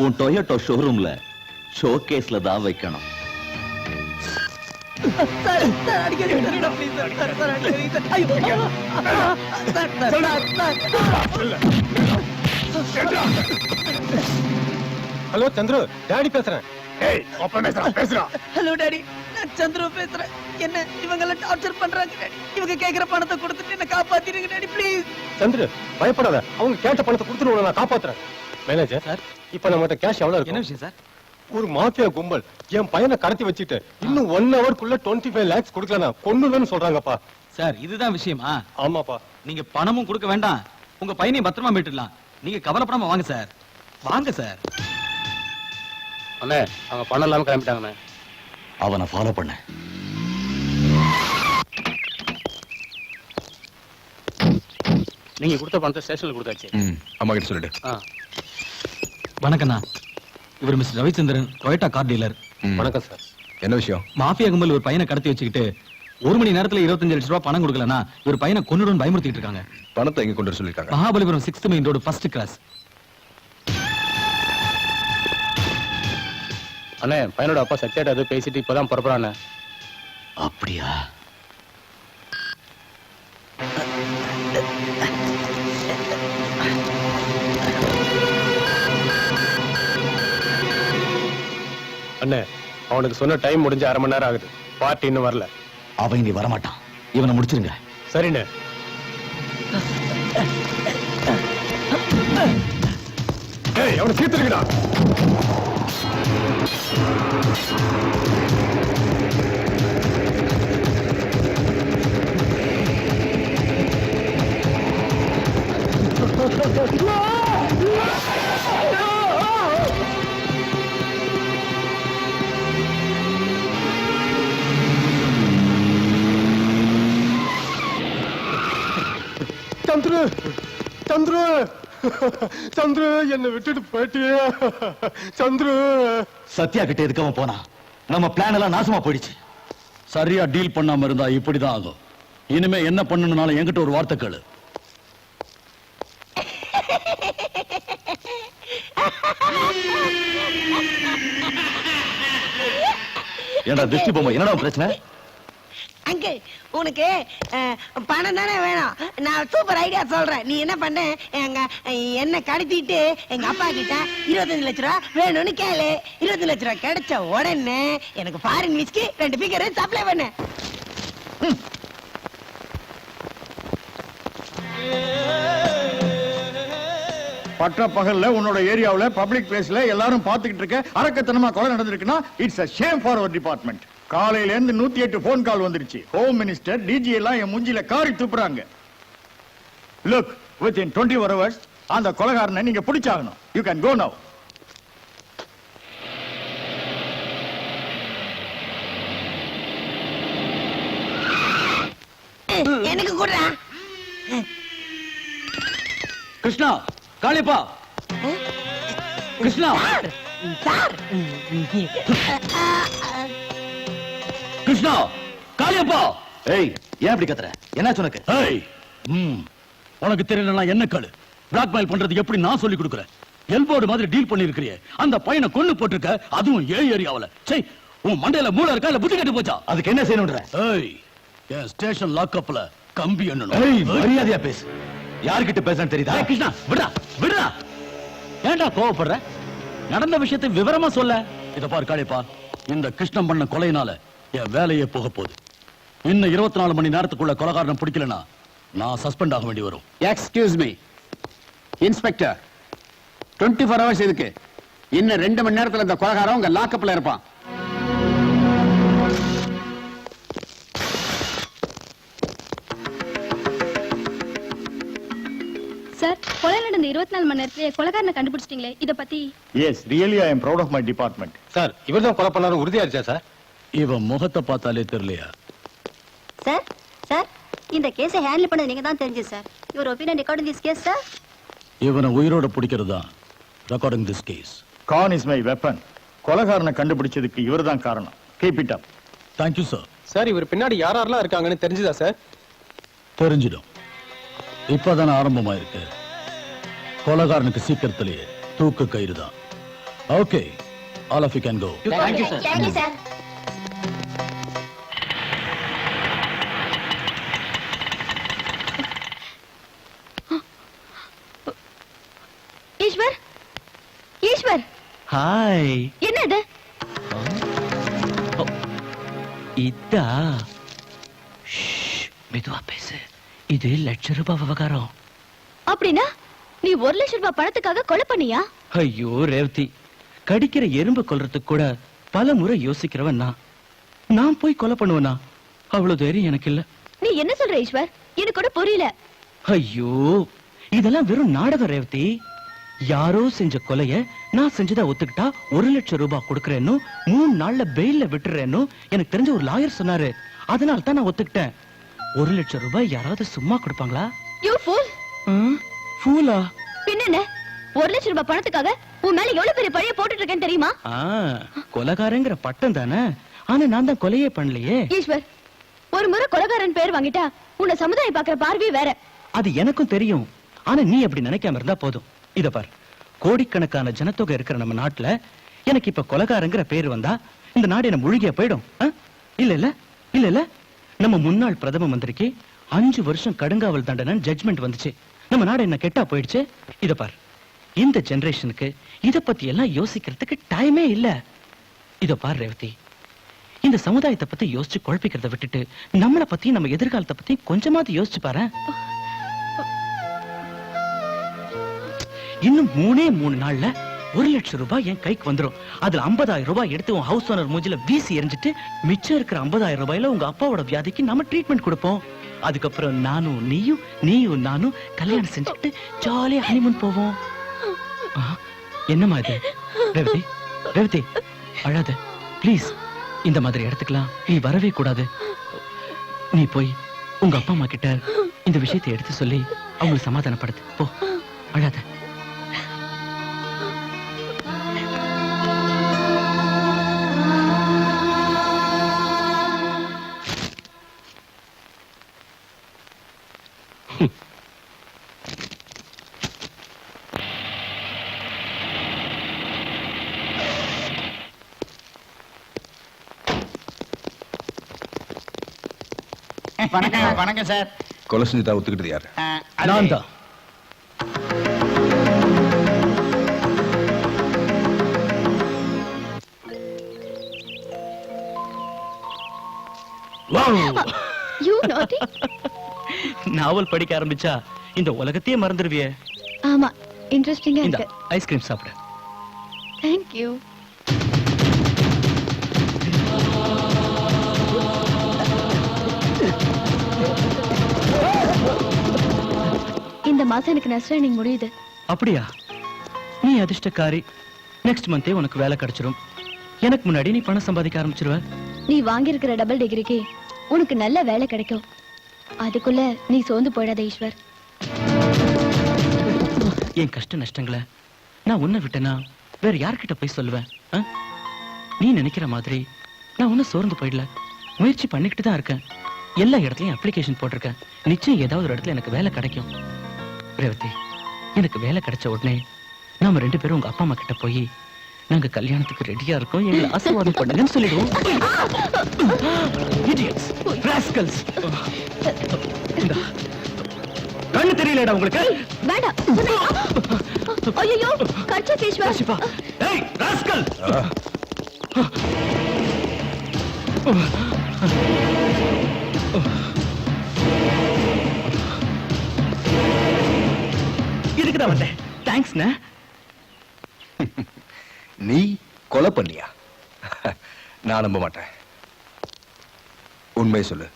உன் டொயோட்டோ ஷோரூம்ல ஷோகேஸ்ல தான் வைக்கணும். ஹலோ சந்திரு, டாடி பேசுறேன். ஹலோ டாடி, நான் சந்திரு பேசுறேன். என்ன இவங்க எல்லாம் டார்ச்சர் பண்றாங்க டாடி. இவங்க கேக்குற பணத்தை கொடுத்துட்டு என்ன காப்பாத்திடுங்க டாடி ப்ளீஸ். சந்திரு பயப்படாத, அவங்க கேட்ட பணத்தை கொடுத்துட்டு நான் காப்பாத்துறேன். மேனேஜர் சார், இப்ப நம்மகிட்ட கேஷ் எவ்வளவு இருக்கு? என்ன விஷயம் சார்? ஒரு மாஃபியா கும்பல் என் பையனை கடத்தி வச்சுட்டு இன்னும் 1 ஹவர்க்குள்ள 25 lakhs கொடுக்கலனா கொன்னுன்னு சொல்றாங்கப்பா. சார் இதுதான் விஷயமா? ஆமாப்பா. நீங்க பணமும் கொடுக்க வேண்டாம், உங்க பையனையும் பத்திரமா மீட்டுடலாம். நீங்க கவலைப்படாம வாங்க சார். வாங்க சார். அண்ணே அவங்க பணம் இல்லாம கிளம்பிட்டாங்கண்ணே. அவனை ஃபாலோ பண்ண. நீங்க கொடுத்த பணத்தை ஸ்டேஷன்ல கொடுத்தாச்சு. அம்மா கிட்ட சொல்லிடு. வணக்கண்ணா, இவர் mister Ravichandran, Toyota car dealer. வணக்கம் சார். என்ன விஷயம்? மாஃபியா கும்பல் ஒரு பையனை கடத்தி வச்சுக்கிட்டு 1 மணி நேரத்துல 25 லட்சம் ரூபாய் பணம் கொடுக்கலனா இவர் பையனை கொன்னுடுன்னு பயமுறுத்திட்டு இருக்காங்க. பணத்தை எங்க கொண்டு வர சொல்லிருக்காங்க? Mahabalipuram 6th main road first cross. அண்ணே பையனோட அப்பா சத்யாட்ட அது பேசிட்டு இப்பதான் புறப்படுறானே. அப்படியா? அண்ணே அவனுக்கு சொன்ன டைம் முடிஞ்சு 1/2 மணி நேரம் ஆகுது. பார்ட்டி இன்னும் வரல. அவன் இனி வரமாட்டான். இவனை முடிச்சிருங்க. சரிண்ணே. அவனை தீர்த்துருக்கா. சந்துரு சந்துரு சந்துரு என்னை விட்டுட்டு போயிட்டியே சந்துரு. சத்யா கிட்ட எதுக்கு அவன் போனா? நம்ம பிளான் எல்லாம் நாசமா போயிடுச்சு. சரியா டீல் பண்ணாம இருந்தா இப்படிதான் ஆகும். இனிமே என்ன பண்ணணும்னாலும் என்கிட்ட ஒரு வார்த்தை கேளு. ஏண்டா திருஷ்டி பொம்மை, என்னடா பிரச்சனை? அங்கிள் உனக்கு பணம் தானே வேணும். நான் சூப்பர் ஐடியா சொல்றேன். நீ என்ன பண்ண, என்ன கடத்திட்டு எங்க அப்பா கிட்ட 25 லட்ச ரூபா வேணும்னு கேளு. 25 லட்ச ரூபா கிடைச்ச உடனே எனக்கு ஃபாரின் விஸ்கி 2 பீக்கர் சப்ளை பண்ணு. பட்ட பகல்ல உன்னோட ஏரியாவுல பப்ளிக் பிளேஸ்ல எல்லாரும் பாத்துக்கிட்டு இருக்க அரக்கத்தனமா கொலை நடந்திருக்குன்னா it's a shame for our department. காலையில இருந்து 108 போன் கால் வந்துருச்சு. ஹோம் மினிஸ்டர், டிஜி எல்லாம் என் மூஞ்சில காரி துப்புறாங்க. லுக், within 24 hours அந்த கொலைகாரனை நீங்க பிடிச்சாகணும். You can go now. எனக்கு கூட கிருஷ்ணா, காளிப்பா, கிருஷ்ணா, சார் கிருஷ்ணா, காளியப்பா. ஏய், ஏன் அப்படி கத்துற? என்னாச்சு உனக்கு? ஏய், உனக்கு தெரியலனா என்ன காளு? பிளாக்மெயில் பண்றது எப்படி நான் சொல்லி கொடுக்குறேன். எல்போர்டு மாதிரி டீல் பண்ணி இருக்கிறியே, அந்த பையனை கொன்னு போட்டுருக்க, அதுவும் ஏரியாவுல. சே, உன் மண்டையில மூளை இருக்கா இல்ல புத்தி கெட்டு போச்சா? அதுக்கு என்ன செய்யணும்ன்ற? ஏய், என் ஸ்டேஷன் லாக்அப்ல கம்பி எண்ணணும். ஏய், மரியாதையா பேசு. யார்கிட்ட பேசணும் தெரியுதா? கிருஷ்ணா, விடுடா, விடுடா. ஏன்டா கோவப்படுற? நடந்த விஷயத்தை விவரமா சொல்ல. இத பாரு காளியப்பா, இந்த கிருஷ்ணன் பண்ண கொலையினால என் வேலையே போக போகுது. இன்னும் 24 மணி நேரத்துக்குள்ள கொலைகாரனை பிடிக்கலனா நான் சஸ்பெண்ட் ஆக வேண்டி வரும். எக்ஸ்கியூஸ் மீ இன்ஸ்பெக்டர், 24 ஹவர்ஸ் இதுக்கு. இன்னும் 2 மணி நேரத்துல இந்த கொலைகாரன் உங்க லாக்அப்ல இருப்பான். சார், கொலை நடந்த 24 மணி நேரத்திலே கொலைகாரனை கண்டுபிடிச்சிட்டீங்களே, இத பத்தி? Yes, really I am proud of my department. Sir, இவர்தான் கொலை பண்ணாரு உறுதியாச்சா சார்? இவன் முகத்தை பார்த்தாலே தெரியலையா? சார் சார், இந்த கேஸை ஹேண்டில் பண்ணது நீங்க தான் தெரிஞ்சு sir. Your opinion regarding this case sir. இவனை உயிரோட பிடிக்கிறது தான் regarding this case. Con is my weapon. கொலைகாரனை கண்டுபிடிச்சதுக்கு இவர்தான் காரணம். Keep it up. Thank you sir. Sir, இவர் பின்னாடி யாரெல்லாம் இருக்காங்கன்னு தெரிஞ்சுதா சார்? தெரிஞ்சிடும். இப்பதானே ஆரம்பமாயிருக்கு. கொலைகாரனுக்கு சீக்கிரத்திலேயே தூக்கு கயிறு தான். Okay, all of you can go. Thank you sir. Thank you sir. Eswar, Eswar. Hi. என்னது? இதா. மெதுவா பேசு. இது ₹1,00,000 விவகாரம். அப்படின்னா நீ 1,00,000 ரூபாய் பணத்துக்காக கொலை பண்ணியா? ஐயோ ரேவதி, கடிக்கிற எறும்பு கொல்றதுக்கு கூட பல முறை யோசிக்கிறவன் நான் போய் கொலை பண்ணுவனா? அவ்வளவு தைரியம் எனக்கு இல்ல. நீ என்ன சொல்ற ஈஸ்வர்? எனக்கு கூட புரியல. ஐயோ, இதெல்லாம் வெறும் நாடகம் ரேவதி. யாரோ செஞ்ச கொலைய நான் செஞ்சதா ஒத்துக்கிட்டா 1,00,000 ரூபாய் கொடுக்கறேன்னு 3 நாள்ல பெயில்ல விட்டுறேன்னு எனக்கு தெரிஞ்ச ஒரு லாயர் சொன்னாரு. அதனால தான் நான் ஒத்துக்கிட்டேன். 1,00,000 ரூபாய் யாராவது சும்மா கொடுப்பாங்களா? You fool. ஃபூலா? பின்ன 1,00,000 ரூபாய் பணத்துக்காக உன் மேல எவ்வளவு பெரிய பழைய போட்டுட்டு இருக்கேன்னு தெரியுமா? கொலைகாரங்கிற பட்டம் தானே, ஆனா நான் தான் கொலையே பண்ணலையே. ஈஸ்வர், ஒரு முறை கொலைகாரன் பேர் வாங்கிட்டா உன்னை சமுதாயம் பாக்குற பார்வை வேற. அது எனக்கும் தெரியும், ஆனா நீ அப்படி நினைக்காம இருந்தா போதும். இத பார், கோடிக்கணக்கான ஜனத்தொகை இருக்கிற நம்ம நாட்டுல எனக்கு இப்ப கொலைகாரங்கிற பேர் வந்தா இந்த நாடு என்ன முழுகியா போயிடும்? இல்ல இல்ல இல்ல இல்ல, நம்ம முன்னாள் பிரதம மந்திரிக்கு 5 வருஷம் கடுங்காவல் தண்டனை ஜட்ஜ்மெண்ட் வந்துச்சு. நம்ம நாடு என்ன கெட்டா போயிடுச்சு. இத பார், இந்த ஜெனரேஷனுக்கு இத பத்தி எல்லாம் யோசிக்கிறதுக்கு டைமே இல்ல. இத பார் ரேவதி, இந்த சமுதாயத்தை பத்தி யோசிச்சு குழப்பிக்கிறத விட்டுட்டு நம்மளை பத்தி நம்ம எதிர்காலத்தை பத்தி கொஞ்சமாவது யோசிச்சு பாரு. இன்னும் 3 நாள்ல 1,00,000 ரூபாய் என் கைக்கு வந்துரும். அதுல 50,000 ரூபாய் எடுத்து உன் ஹவுஸ் ஓனர் மூஞ்சில வீசி எறிஞ்சிட்டு மிச்சம் இருக்கிற 50,000 ரூபாயில உங்க அப்பாவோட வியாதிக்கு நம்ம ட்ரீட்மெண்ட் கொடுப்போம். அதுக்கப்புறம் நீயும் நானும் கல்யாணம் செஞ்சுட்டு ஜாலியா ஹனிமூன் போவோம். என்னம்மா இது? ரேவதி அழாத ப்ளீஸ். இந்த மாதிரி இடத்துக்குலாம் நீ வரவே கூடாது. நீ போய் உங்க அப்பா அம்மா கிட்ட இந்த விஷயத்தை எடுத்து சொல்லி அவங்களை சமாதானப்படுத்து. போ, அழாத. வணக்கம் சார். கொலை செஞ்சுட்டா ஒத்துக்கிட்டது யாரு? நான் தான். நாவல் படிக்க ஆரம்பிச்சா இந்த உலகத்தையே மறந்துடுவியே. ஆமா, இன்ட்ரெஸ்டிங்கா இந்த இருக்கு. ஐஸ்கிரீம் சாப்பிடு. Thank you. இந்த மாசம் எனக்கு நர்சரிங் முடியுது. அப்படியா? நீ அதிர்ஷ்டக்காரி. நெக்ஸ்ட் மந்தே உனக்கு வேலை கிடைச்சிரும். எனக்கு முன்னாடி நீ பணம் சம்பாதிக்க ஆரம்பிச்சிருவ. நீ வாங்கியிருக்கிற டபுள் டிகிரிக்கு உனக்கு நல்ல வேலை கிடைக்கும். அதுக்குள்ள நீ சோர்ந்து போயிடாத ஈஸ்வர். என் கஷ்ட நஷ்டங்களை நான் உன்னை விட்டேனா வேற யார்கிட்ட போய் சொல்லுவேன்? நீ நினைக்கிற மாதிரி நான் ஒன்னும் சோர்ந்து போயிடல. முயற்சி பண்ணிக்கிட்டு தான் இருக்கேன். எல்லா இடத்துலயும் அப்ளிகேஷன் போட்டிருக்கேன். நிச்சயம் ஏதாவது ஒரு இடத்துல எனக்கு வேலை கிடைக்கும். ரேவதி, எனக்கு வேலை கிடைச்ச உடனே நாம 2 பேரும் உங்க அப்பா அம்மா கிட்ட போய் நாங்க கல்யாணத்துக்கு ரெடியா இருக்கோம், எங்களை ஆசீர்வாதம் பண்ணுங்கன்னு சொல்லிடுவோம். Idiots, rascals. கண்ணு தெரியலடா உங்களுக்கு? வேண்டாம். ஐயோ, கர்ச்சா ஈஸ்வர். சிப்பா. ஏய், ராஸ்கல். இதுக்குதான் வந்தேன். தேங்க்ஸ்ண்ணே. நீ கொலை பண்ணியா? நான் நம்ப மாட்டேன். உண்மையை சொல்லு,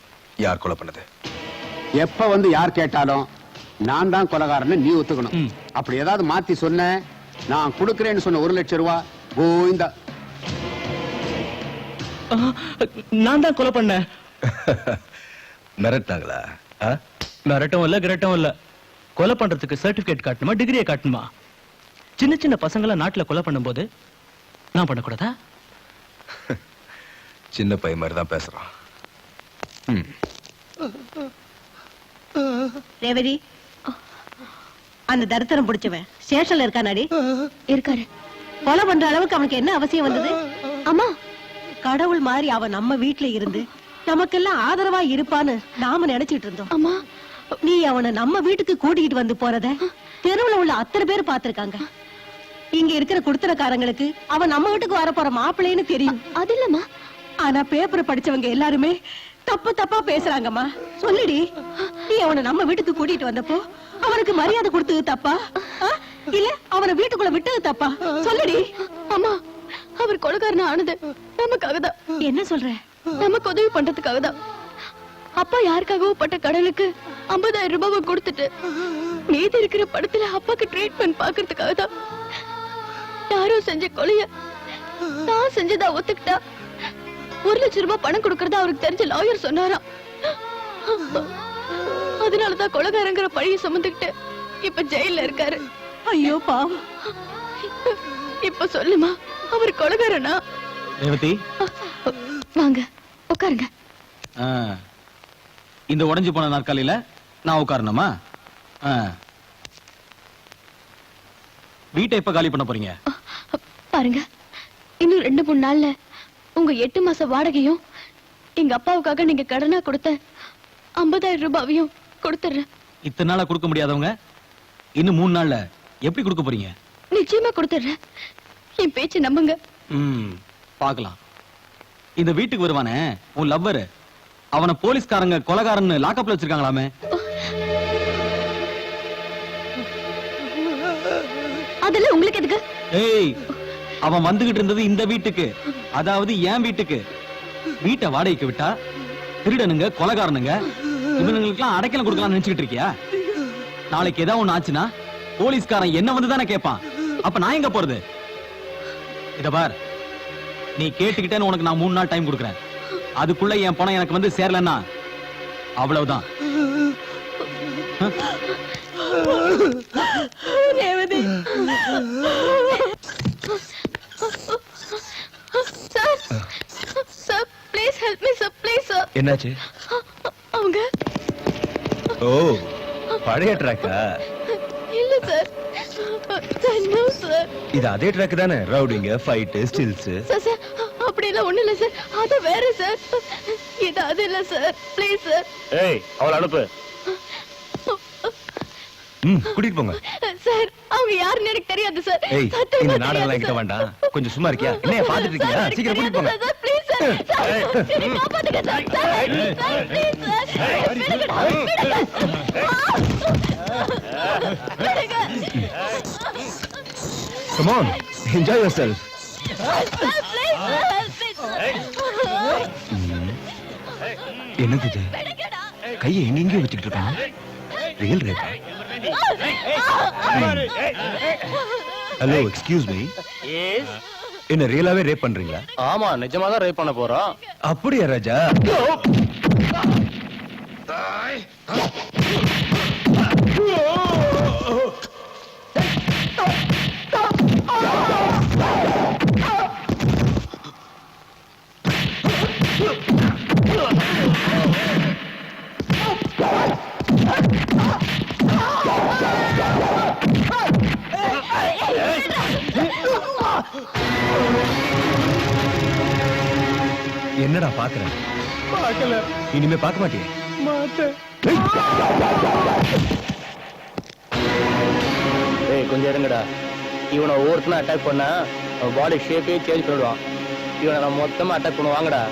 யார் கொலை பண்ணது? எப்ப வந்து யார் கேட்டாலும் நான் தான் கொலைகாரன்னு நீ ஒத்துக்கணும். அப்படி ஏதாவது மாத்தி சொன்ன, நான் கொடுக்கிறேன்னு சொன்ன 1,00,000 ரூபாய் கோவிந்தா. நான் தான் கொலை பண்ணேன். மிரட்டினாங்களா? மிரட்டும் இல்ல, கிரட்டும் இல்ல. கொலை பண்றதுக்கு சர்டிபிகேட் காட்டணுமா, டிகிரியை காட்டணுமா? சின்ன சின்ன பசங்களை நாட்டுல கொலை பண்ணும்போது நான் பண்ணக்கூடாதா? சின்ன பையன் மாதிரி தான் பேசுறான். ரேவதி, அந்த தரித்திரம் பிடிச்சவன் ஸ்டேஷன்ல இருக்கானாடி? இருக்காரு. கொலை பண்ற அளவுக்கு அவனுக்கு என்ன அவசியம் வந்தது? அம்மா, கடவுள் மாதிரி அவன் நம்ம வீட்டுல இருந்து நமக்கெல்லாம் ஆதரவா இருப்பான்னு நாம நினைச்சிட்டு இருந்தோம். அம்மா, நீ அவனை நம்ம வீட்டுக்கு கூட்டிகிட்டு வந்து போறத தெருவுல உள்ள அத்தனை பேர் பாத்திருக்காங்க. இங்க இருக்கிற குடுத்தனக்காரங்களுக்கு அவன் நம்ம வீட்டுக்கு வர போற மாப்பிள்ளைன்னு தெரியும். அது இல்லம்மா. ஆனா பேப்பர் படிச்சவங்க எல்லாருமே தப்பு தப்பா பேசுறாங்கம்மா. சொல்லுடி, நீ அவனை நம்ம வீட்டுக்கு கூட்டிட்டு வந்தப்போ அவனுக்கு மரியாதை கொடுத்தது தப்பா, இல்ல அவனை வீட்டுக்குள்ள விட்டது தப்பா? சொல்லுடி. அம்மா, அவர் கொலைகாரன் ஆனது நமக்காக தான். என்ன சொல்ற? நமக்கு உதவி பண்றதுக்காக தான். அப்பா யாருக்காகவோ பட்ட கடனுக்கு 50,000 ரூபாவை கொடுத்துட்டு மீதி இருக்கிற படத்துல அப்பாக்கு ட்ரீட்மெண்ட் பாக்குறதுக்காக தான். யாரோ செஞ்ச கொலைய நான் செஞ்சதா ஒத்துக்கிட்டா 1,00,000 ரூபாய் பணம் கொடுக்கறதா அவருக்கு தெரிஞ்ச லாயர் சொன்னாராம். அதனாலதான் கொலைகாரங்கிற பழிய சுமந்துக்கிட்டு இப்ப ஜெயில இருக்காரு. ஐயோ பாவம். இப்ப சொல்லுமா, அவர் கொலைகாரனா? ரேவதி, வாங்க உட்காருங்க. இந்த உடைஞ்சு போன நாற்காலியில நான் உட்காரணுமா? வீட்டை எப்ப காலி பண்ண போறீங்க? பாருங்க, இன்னும் 2-3 நாள்ல உங்க 8 மாச வாடகையும் எங்க அப்பாவுக்காக நீங்க கடனா கொடுத்த 50,000 ரூபாயும் கொடுத்துறேன். இத்தனை நாளா கொடுக்க முடியாதவங்க இன்னும் 3 நாள்ல எப்படி கொடுக்க போறீங்க? நிச்சயமா கொடுத்துறேன். என் பேச்சு நம்புங்க. பாக்கலாம். இந்த வீட்டுக்கு வருவானே உன் லவ்வர், அவனை போலீஸ்காரங்க கொலைகாரன்னு லாக்அப்ல வச்சிருக்காங்களாமே. அதெல்லாம் உங்களுக்கு எதுக்கு? ஏய், அவன் வந்துகிட்டு இருந்தது இந்த வீட்டுக்கு, அதாவது என் வீட்டுக்கு. வீட்டை வாடகைக்கு விட்டா திருடனுங்க, கொலைகாரனுங்க, இவனுங்களுக்கெல்லாம் அடைக்கலம் கொடுக்கலாம் நினைச்சுக்கிட்டு இருக்கியா? நாளைக்கு ஏதாவது ஒண்ணு ஆச்சுன்னா போலீஸ்காரன் என்ன வந்து தானே கேட்பான். அப்ப நான் எங்க போறது? இத பார், நீ கேட்டுக்கிட்டேன்னு உனக்கு நான் 3 நாள் டைம் கொடுக்குறேன். அதுக்குள்ள என் பணம் எனக்கு வந்து சேரலன்னா அவ்வளவுதான். Revathi sir, sir please help me sir, please sir. என்னாச்சு? அவங்க ஓ, பழைய ட்ராக்கா? இல்ல சார், சார் இது அதே ட்ராக் தானே? ரவுடிங்க, ஃபைட், ஸ்டில்ஸ். சார் சார் அப்படி எல்லாம் ஒண்ணு இல்ல சார், அது வேற சார். இது அது இல்ல சார், ப்ளீஸ் சார். ஏய், அவளை அனுப்பு. கூட்டிட்டு போங்க. சார் அவங்க யாருன்னு எனக்கு தெரியாது சார். ஏய், சத்தியமா இந்த தெரியாது நாடகம் என்கிட்ட சார். வேண்டாம். கொஞ்சம் சும்மா இருக்கியா? என்ன பாத்துட்டு இருக்கியா? சீக்கிரம் கூட்டிட்டு போங்க. சார் ப்ளீஸ் சார், சார் என்னை காப்பாத்துங்க sir. Sir please sir, Come on, enjoy yourself. என்னது இது? கையை எங்கெங்கேயோ வச்சுக்கிட்டு இருக்கான். Real rape. Hello, excuse me. என்ன ரியலாவே ரேப் பண்றீங்களா? ஆமா, நிஜமா தான் ரேப் பண்ண போறோம். அப்படியா ராஜா? என்னடா பாக்குறேன்? பார்க்கல. இனிமே பார்க்க மாட்டியே? மாட்டேன். ஏய், கொஞ்சம் இருங்கடா. இவனை ஒவ்வொருத்தனும் அட்டாக் பண்ணா அவன் பாடி ஷேப்பே சேஞ்ச் பண்ணிடுவான். இவனை நான் மொத்தமா அட்டாக் பண்ணுவோம். வாங்கடா.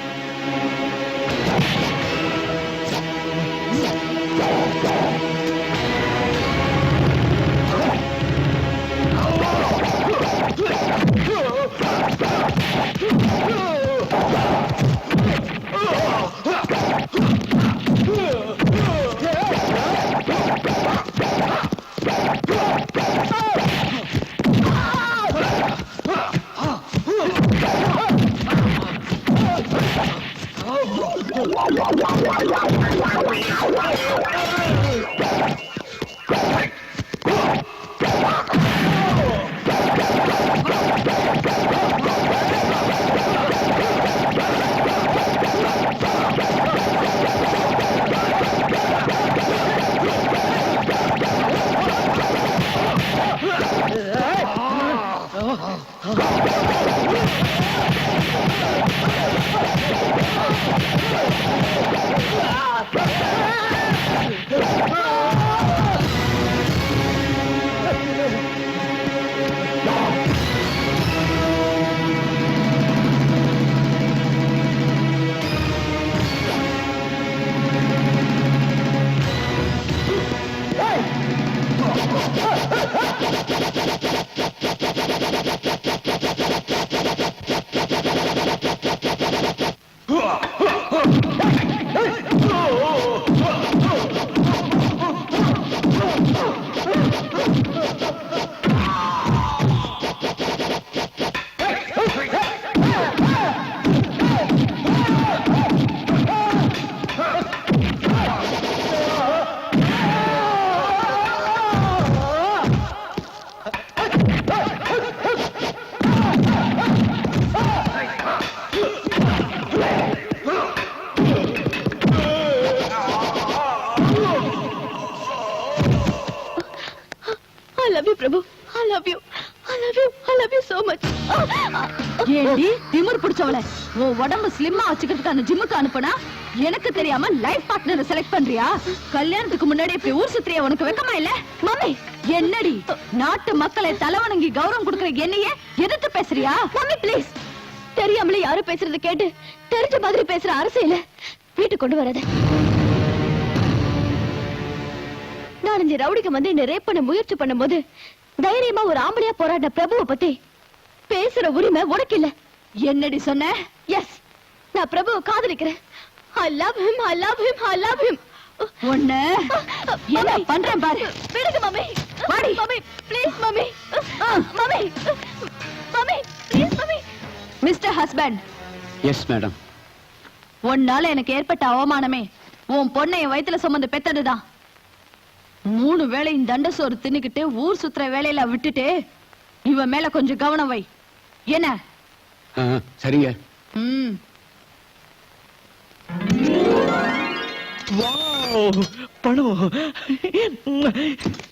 ஏண்டி திமிர் பிடிச்சவள, உன் உடம்பு ஸ்லிம்மா வச்சுக்கிறதுக்கான ஜிம்முக்கு அனுப்புனா எனக்கு தெரியாம லைஃப் பார்ட்னர் செலக்ட் பண்றியா? கல்யாணத்துக்கு முன்னாடி இப்படி ஊர் சுத்திரியா? உனக்கு வெக்கமா இல்ல? மம்மி என்னடி நாட்டு மக்களை தலைவணங்கி கௌரவம் கொடுக்கிற என்னையே எதிர்த்து பேசுறியா? மம்மி ப்ளீஸ், தெரியாமலே யாரும் பேசுறது கேட்டு தெரிஞ்ச மாதிரி பேசுற அரசியல வீட்டுக்கு கொண்டு வராத. 4-5 ரவுடிக்கு வந்து என்ன ரேப் பண்ண முயற்சி பண்ணும்போது தைரியமா ஒரு ஆம்பளையா போராடின பிரபுவை பத்தி பேசுற உரிமை உனக்கு இல்ல. என்னடி சொன்ன? எஸ், நான் பிரபுவை காதலிக்கிறேன். I love him, I love him, I love him. ஒண்ணு என்ன பண்றேன் பாரு. விடுங்க மம்மி. வாடி mummy, please mummy. Mummy, mummy, please mummy. Mister husband. Yes madam. உன்னால எனக்கு ஏற்பட்ட அவமானமே உன் பொண்ணை என் வயித்துல சுமந்து பெத்ததுதான். 3 வேளையும் தண்ட சோறு தின்னுக்கிட்டு ஊர் சுத்துற வேலையில விட்டுட்டு இவன் மேல கொஞ்சம் கவனம் வை. என்ன? சரிங்க. பணம்.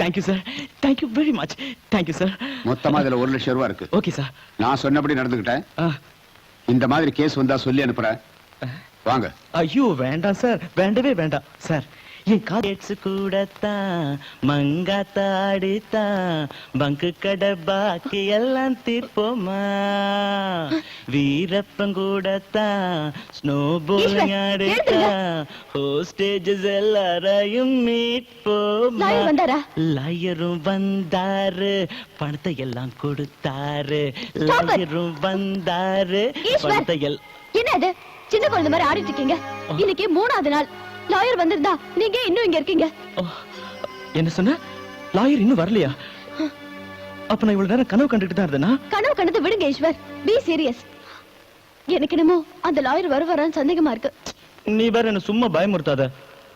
Thank you sir, thank you very much. Thank you sir. மொத்தமா இதுல 1 லட்சம் ரூபாய் இருக்கு. Okay sir. நான் சொன்னபடி நடந்துக்கிட்டேன். இந்த மாதிரி கேஸ் வந்தா சொல்லி அனுப்புறேன். வாங்க. ஐயோ வேண்டாம் சார், வேண்டவே வேண்டாம் சார். என் காலேட்ஸ் கூடத்தான் மங்காத்தாடித்தான் பங்கு கடை பாக்கி எல்லாம் தீர்ப்போமா, வீரப்பன் கூடத்தான் ஸ்னோ போலிங் ஆடித்தான் ஹோஸ்டேஜஸ் எல்லாரையும் மீட் போமா. லாயரும் வந்தாரு, பணத்தை எல்லாம் கொடுத்தாரு. லாயரும் வந்தாரு, பணத்தை எல்லாம். என்னது சின்ன குழந்தை மாதிரி ஆடிட்டு இருக்கீங்க? இன்னைக்கு 3ஆவது நாள். லாயர் வந்திருந்தா நீங்க இன்னும் இங்க இருக்கீங்க. என்ன சொன்ன? லாயர் இன்னும் வரலையா? அப்ப நான் இவ்வளவு நேரம் கனவு கண்டுட்டு தான் இருந்தேனா? கனவு கண்டது விடுங்க ஈஸ்வர், பி சீரியஸ். எனக்கு என்னமோ அந்த லாயர் வருவாரான்னு சந்தேகமா இருக்கு. நீ வேற என்ன சும்மா பயமுறுத்தாத.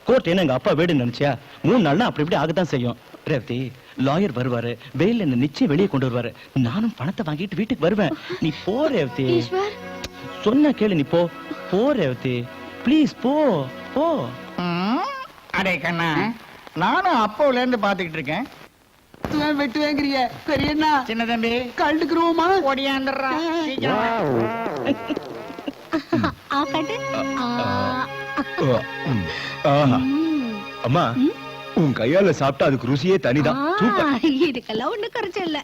கோர்ட் என்ன எங்க அப்பா வீடு நினைச்சியா? 3 நாள்னா அப்படி இப்படி ஆகத்தான் செய்யும். ரேவதி, லாயர் வருவாரு, வெயில் என்ன நிச்சயம் வெளியே கொண்டு வருவாரு. நானும் பணத்தை வாங்கிட்டு வீட்டுக்கு வருவேன். நீ போ ரேவதி. சொன்ன கேளு, நீ போ. போ ரேவதி, ப்ளீஸ் போ போ. அடே கண்ணா, நானும் அப்போல இருந்து பாத்துக்கிட்டு இருக்கேன். வெட்டுவேங்கிறிய பெரியண்ணா. சின்ன தம்பி கழுட்டுக்குருவோமா? ஓடியாந்துடுறா. அம்மா, உன் கையால சாப்பிட்டா அதுக்கு ருசியே தனிதான். இதுக்கெல்லாம் ஒண்ணு குறைச்ச இல்ல.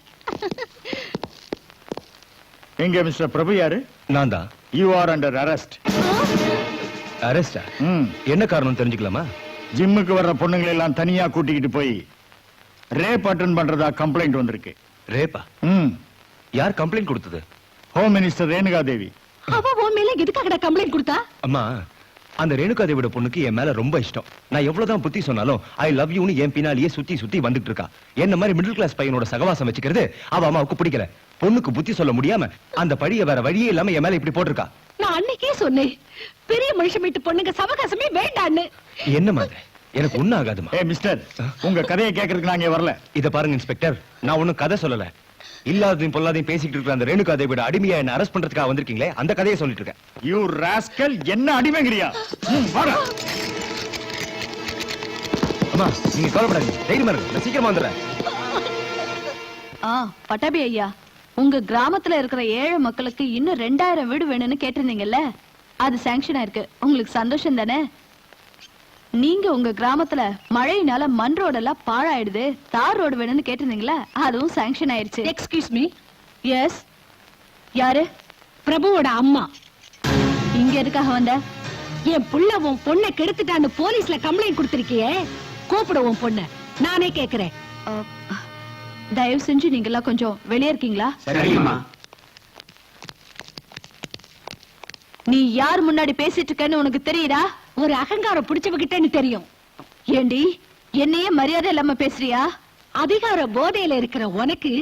எங்க மிஸ்டர் பிரபு யாரு? நான் தான். You are under arrest. அரெஸ்டா? என்ன காரணம் தெரிஞ்சுக்கலாமா? ஜிம்முக்கு வர்ற பொண்ணுங்களை எல்லாம் தனியா கூட்டிக்கிட்டு போய் ரேப் அட்டெண்ட் பண்றதா கம்ப்ளைண்ட் வந்திருக்கு. ரேப்பா? யார் கம்ப்ளைண்ட் கொடுத்தது? ஹோம் மினிஸ்டர் ரேணுகா தேவி. அவ உன் மேல எதுக்காக கம்ப்ளைண்ட் கொடுத்தா? அம்மா, அந்த ரேணுகா தேவியோட பொண்ணுக்கு என் மேல ரொம்ப இஷ்டம். நான் எவ்வளவுதான் புத்தி சொன்னாலும் ஐ லவ் யூன்னு என் பின்னாலேயே சுத்தி சுத்தி வந்துட்டு இருக்கா. என்ன மாதிரி மிடில் கிளாஸ் பையனோட சகவாசம் வச்சுக்கிறது அவ அம்மாவுக்கு பிடிக்கல. பொண்ணுக்கு புத்தி சொல்ல முடியாம அந்த பழிய வேற வழியே இல்லாம என் மேல இப்படி போட்டிருக்கா. நான் அன்னைக்கே சொன்னேன், பெரிய மனுஷன் வீட்டு பொண்ணுங்க சவகாசமே வேண்டான்னு. என்ன மாதிரி? எனக்கு ஒண்ணும் ஆகாதுமா. மிஸ்டர், உங்க கதையை கேட்கறதுக்கு நாங்க வரல. இத பாருங்க இன்ஸ்பெக்டர், நான் ஒண்ணும் கதை சொல்லல. இல்லாதையும் பொல்லாதையும் பேசிட்டு இருக்கிற அந்த ரேணுகா தேவியோட அடிமையா என்ன அரெஸ்ட் பண்றதுக்காக வந்திருக்கீங்களே, அந்த கதையை சொல்லிட்டு இருக்கேன். யூ ராஸ்கல், என்ன அடிமைங்கிறியா? வாடா. அம்மா, நீங்க கவலைப்படாதீங்க, தைரியமா இருங்க, நான் சீக்கிரமா வந்துடுறேன். பட்டாபி ஐயா, உங்க கிராமத்துல இருக்கிற ஏழை மக்களுக்கு இன்னும் 2000 வீடு வேணும்னு கேட்டிருந்தீங்கல்ல, அது சாங்ஷன் ஆயிருக்கு. உங்களுக்கு சந்தோஷம் தானே? நீங்க உங்க கிராமத்துல மழையினால மண் ரோடெல்லாம் பாழாயிடுது, தார் ரோடு வேணும்னு கேட்டிருந்தீங்களா, அதுவும் சாங்ஷன் ஆயிருச்சு. Excuse me. எஸ். யாரு? பிரபுவோட அம்மா. இங்க எதுக்காக வந்த? என் புள்ள உன் பொண்ணை கெடுத்துட்டான்னு போலீஸ்ல கம்ப்ளைண்ட் கொடுத்திருக்கியே, கூப்பிடு உன் பொண்ண. நானே கேக்குறேன். தயவு செஞ்சு நீங்க எல்லாம் கொஞ்சம் வெளியே இருக்கீங்களா? சரிம்மா. நீ யார் முன்னாடி பேசிட்டு இருக்கன்னு உனக்கு தெரியுதா? ஒரு அகங்காரம் பிடிச்சவகிட்டேன்னு தெரியும். ஏண்டி என்னையே மரியாதை இல்லாம பேசுறியா? அதிகார போதையில இருக்கிற உனக்கு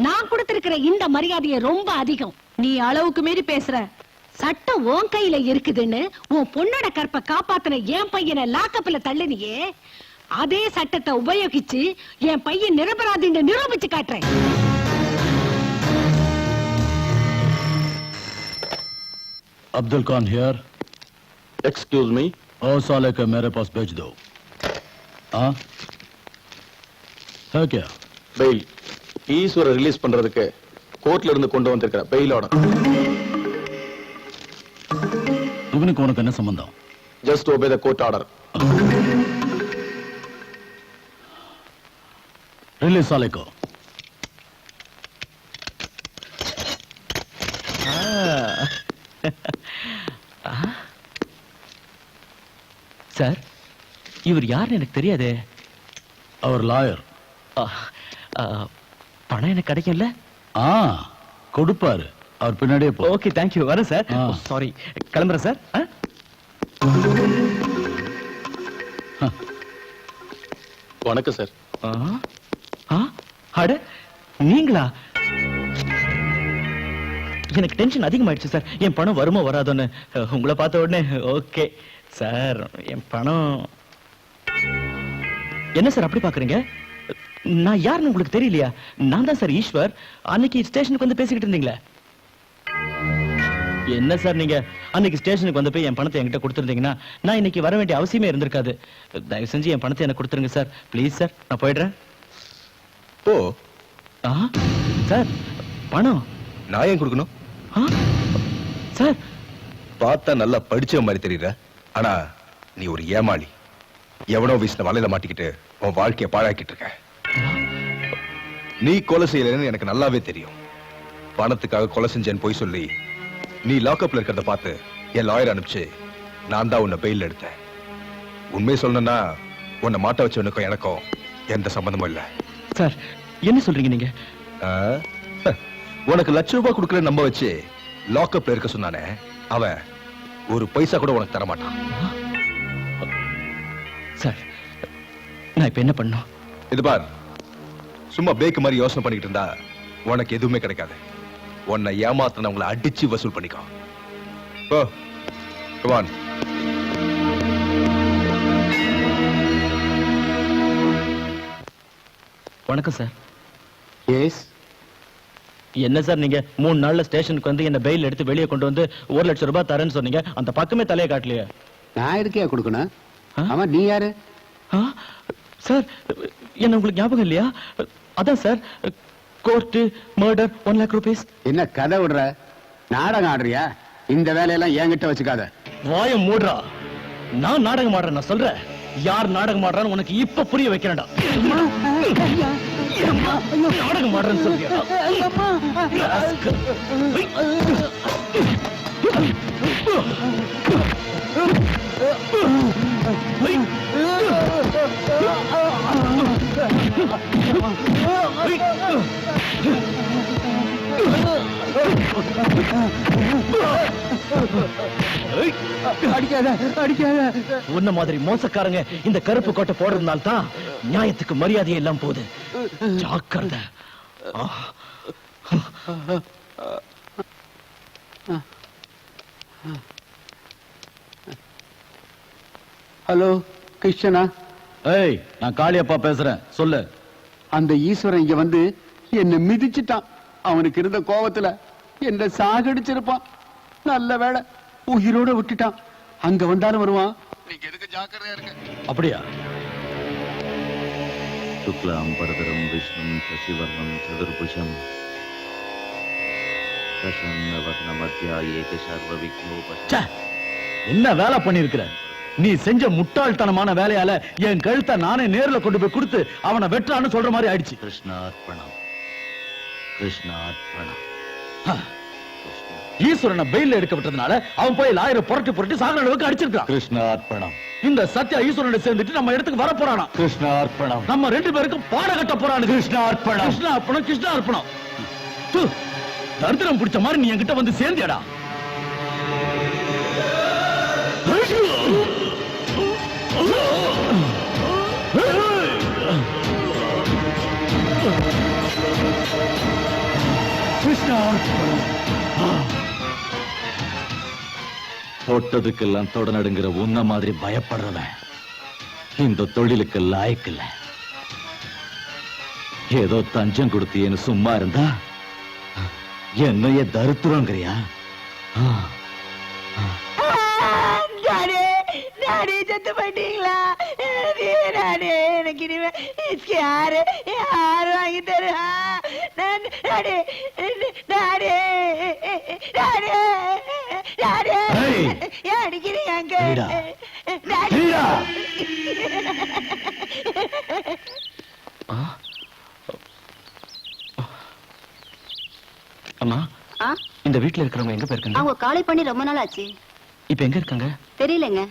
நான் கொடுத்திருக்கிற இந்த மரியாதையை ரொம்ப அதிகம். நீ அளவுக்கு மீறி பேசுற. சட்டம் உன் கையில இருக்குதுன்னு உன் பொண்ணோட கற்பை காப்பாத்தின என் பையனை லாக்கப்ல தள்ளுனியே, அதே சட்டத்தை உபயோகிச்சு என் பையன் நிரபராதின்னு நிரூபிச்சு காட்டுறேன். Abdul Khan here. Excuse me. और साले के मेरे पास भेज दो. हाँ है क्या? பெயில் ஈஸ்வர ரிலீஸ் பண்றதுக்கு கோர்ட்ல இருந்து கொண்டு வந்திருக்கிற பெயில் ஆர்டர். இவனுக்கு உனக்கு என்ன சம்பந்தம்? Just obey the court order. Release साले को. சார், இவர் யாருன்னு எனக்கு தெரியாதே. அவர் லாயர். பணம் எனக்கு கிடைக்கும்ல? கொடுப்பாரு, அவர் பின்னாடியே போ. Okay, thank you. வரேன் சார். சாரி, கிளம்புறேன் சார். வணக்கம் சார். அட, நீங்களா? எனக்கு டென்ஷன் அதிகமாயிடுச்சு சார். என் பணம் வருமோ வராதோன்னு. உங்களை பார்த்த உடனே ஓகே சார். என் பணம் என்ன சார் அப்படி பாக்குறீங்க? நான் யாருன்னு உங்களுக்கு தெரியலையா? நான் தான் சார் ஈஸ்வர். அன்னைக்கு ஸ்டேஷனுக்கு வந்து பேசிக்கிட்டு இருந்தீங்களே. என்ன சார் நீங்க அன்னைக்கு ஸ்டேஷனுக்கு வந்து போய் என் பணத்தை என்கிட்ட கொடுத்துருந்தீங்கன்னா நான் இன்னைக்கு வர வேண்டிய அவசியமே இருந்திருக்காது. தயவு செஞ்சு என் பணத்தை எனக்கு கொடுத்துருங்க சார். ப்ளீஸ் சார், நான் போயிடுறேன். ஓ சார், பணம் நான் ஏன் கொடுக்கணும் சார்? பார்த்தா நல்லா படிச்ச மாதிரி தெரியற, ஆனா நீ ஒரு ஏமாளி. எவனோ வீசின வலையில மாட்டிக்கிட்டு உன் வாழ்க்கைய பாழாக்கிட்டு இருக்க. நீ கொலை செய்யலன்னு எனக்கு நல்லாவே தெரியும். பணத்துக்காக கொலை செஞ்சேன்னு போய் சொல்லி நீ லாக்அப்ல இருக்கிறத பார்த்து என் லாயர் அனுப்பிச்சு நான் தான் உன்னை பெயில் எடுத்தேன். உண்மையை சொல்லணும்னா உன்னை மாட்ட வச்சவனுக்கும் எனக்கும் எந்த சம்பந்தமும் இல்ல. சார், என்ன சொல்றீங்க நீங்க? உனக்கு ₹1,00,000 கொடுக்கற நம்ப வச்சு லாக்அப்ல இருக்க சொன்னானே, அவன் ஒரு பைசா கூட உனக்கு தர மாட்டான். சார், நான் இப்ப என்ன பண்ணணும்? இது பார், சும்மா பேக்கு மாதிரி யோசனை பண்ணிட்டு இருந்தா உனக்கு எதுவுமே கிடைக்காது. உன்னை ஏமாத்தினவங்களை அடிச்சு வசூல் பண்ணிக்கோ. ஓ, come on. வணக்கம் சார். எஸ். என்ன சார் நீங்க 3 நாள்ல ஸ்டேஷனுக்கு வந்து என்ன பெயில் எடுத்து வெளியே கொண்டு வந்து ₹1,00,000 தரேன்னு சொன்னீங்க. அந்த பக்கமே தலையை காட்டலையே. நான் இருக்கே கொடுக்கணும். ஆமா, நீ யாரு? சார், என்ன உங்களுக்கு ஞாபகம் இல்லையா? அதான் சார், கோர்ட்டு மர்டர் ₹1,00,000. என்ன கதை விடுற? நாடகம் ஆடுறியா? இந்த வேலையெல்லாம் என்கிட்ட வச்சுக்காத. வாயம் மூடுறா. நான் நாடகம் ஆடுறேன். நான் சொல்றேன், யார் நாடகம் ஆடுறான்னு உனக்கு இப்ப புரிய வைக்கிறேன்டா. நாடகம் ஆடுறேன்னு சொல்றியா? அடிக்காத, அடிக்காத. உன்ன மாதிரி மோசக்காரங்க இந்த கருப்பு கோட்டை போடுறதுனால தான் நியாயத்துக்கு மரியாதையே எல்லாம் போகுது. ஜாக்கிரதை. ஹலோ, கிருஷ்ணனா? ஏய், நான் காளியப்பா பேசுறேன். சொல்லு. அந்த ஈஸ்வரன் இங்க வந்து என்ன மிதிச்சிட்டான். அவனுக்கு இருந்த கோபத்துல என்ன சாகடிச்சிருப்பான். நல்ல வேளை உயிரோட விட்டுட்டான். அங்க வந்தாலும் வருவான். நீங்க எதுக்கு ஜாக்கிரதையா இருக்க? அப்படியா? சுக்லாம்பரதரம் விஷ்ணும் சசிவர்ணம் சதுர்புஜம் என்ன வேலை பண்ணிருக்கிற நீ? செஞ்ச முட்டாள்தனமான வேலையால என் கழுத்தை நானே நேர்ல கொண்டு போய் கொடுத்து அவனை வெற்றான்னு சொல்ற மாதிரி ஆயிடுச்சு. கிருஷ்ணார்ப்பணம், கிருஷ்ணார்ப்பணம். ஈஸ்வரனை பெயில் எடுக்க விட்டதுனால அவன் போய் லாயரை புரட்டி புரட்டி சாகர அளவுக்கு அடிச்சிருக்கான். கிருஷ்ணார்ப்பணம். இந்த சத்யா ஈஸ்வரனை சேர்ந்துட்டு நம்ம இடத்துக்கு வர போறானா? கிருஷ்ணார்ப்பணம். நம்ம 2 பேருக்கும் பாட கட்ட போறானு. கிருஷ்ணார்ப்பணம், கிருஷ்ணார்ப்பணம், கிருஷ்ணார்ப்பணம். தரித்திரம் பிடிச்ச மாதிரி நீ என்கிட்ட வந்து சேர்ந்தியடா. தொட்டதுக்கெல்லாம் தொட நடுங்கிற உன்ன மாதிரி பயப்படுறவன் இந்த தொழிலுக்கு லாய்க்கில்ல. ஏதோ தஞ்சம் கொடுத்தியேன்னு சும்மா இருந்தா என்னைய தரித்திரங்கிறியா? டாடி, செத்து போயிட்டீங்களா? டாடி, எனக்கு இனிமே யாரு வாங்கி தருவா? டாடி, டாடி, டாடி, டாடி, ஏன் அடிக்கிறீங்க அங்க? டாடி. அம்மா, இந்த வீட்டுல இருக்கிறவங்க எங்க போயிருக்காங்க? அவங்க காலை பண்ணி ரொம்ப நாள் ஆச்சு. இப்ப எங்க இருக்காங்க? தெரியலங்க.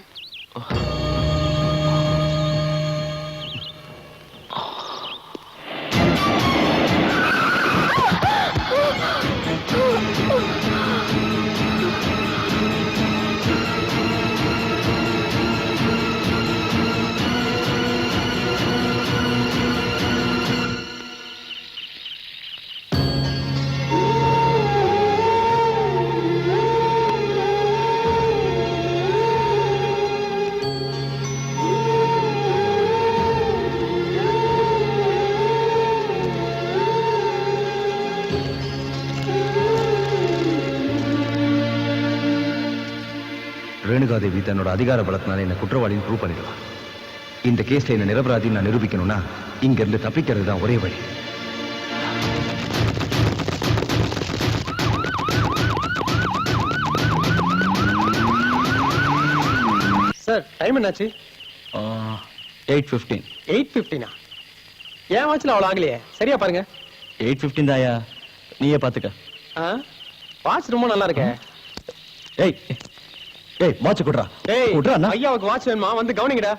ரேணுகாதேவி தன்னோட அதிகார பலத்தினால என்ன குற்றவாளின்னு ப்ரூவ் பண்ணிடலாம். இந்த கேஸ்ல என்ன நிரபராதின்னு நான் நிரூபிக்கணும்னா இங்க இருந்து தப்பிக்கிறது தான் ஒரே வழி. சார் டைம் என்னாச்சு? 8:15. 8:15. ஏன் வாட்ச்ல அவ்வளவு ஆகலையே? சரியா பாருங்க. 8:15 தாயா, நீயே பாத்துக்க. வாட்ச் ரொம்ப நல்லா இருக்கே. ஏய் ஏய் வாட்ச் குடுறா. ஏய் குடுறா அண்ணா. ஐயாவுக்கு வாட்ச் வேணுமா? வந்து கவனிங்கடா.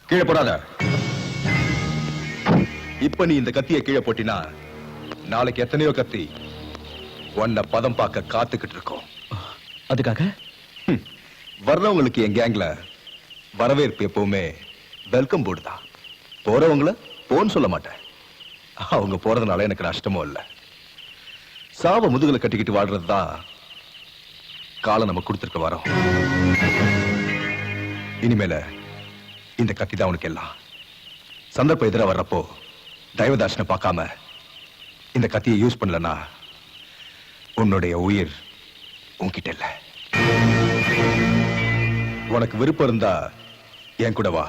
கீழே போடாத. இப்ப நீ இந்த கத்தியை கீழே போட்டினா நாளைக்கு எத்தனையோ கத்தி உன்னை பதம் பார்க்க காத்துக்கிட்டு இருக்கோம். அதுக்காக வர்றவங்களுக்கு என் கேங்ல வரவேற்பு எப்பவுமே வெல்கம் போர்டு தான். போறவங்கள போன்னு சொல்ல மாட்டேன். அவங்க போறதுனால எனக்கு நஷ்டமும் இல்ல. சாவ முதுகுல கட்டிக்கிட்டு வாழ்றதுதான் காலம் நம்ம கொடுத்திருக்க வரோம். இனிமேல இந்த கத்தி தான் உனக்கு எல்லாம். சந்தர்ப்பம் எதிராக வர்றப்போ தயவதாசனை பார்க்காம இந்த கத்தியை யூஸ் பண்ணலனா உன்னுடைய உயிர் உன்கிட்ட இல்ல. உனக்கு விருப்பம் இருந்தா என் கூட வா,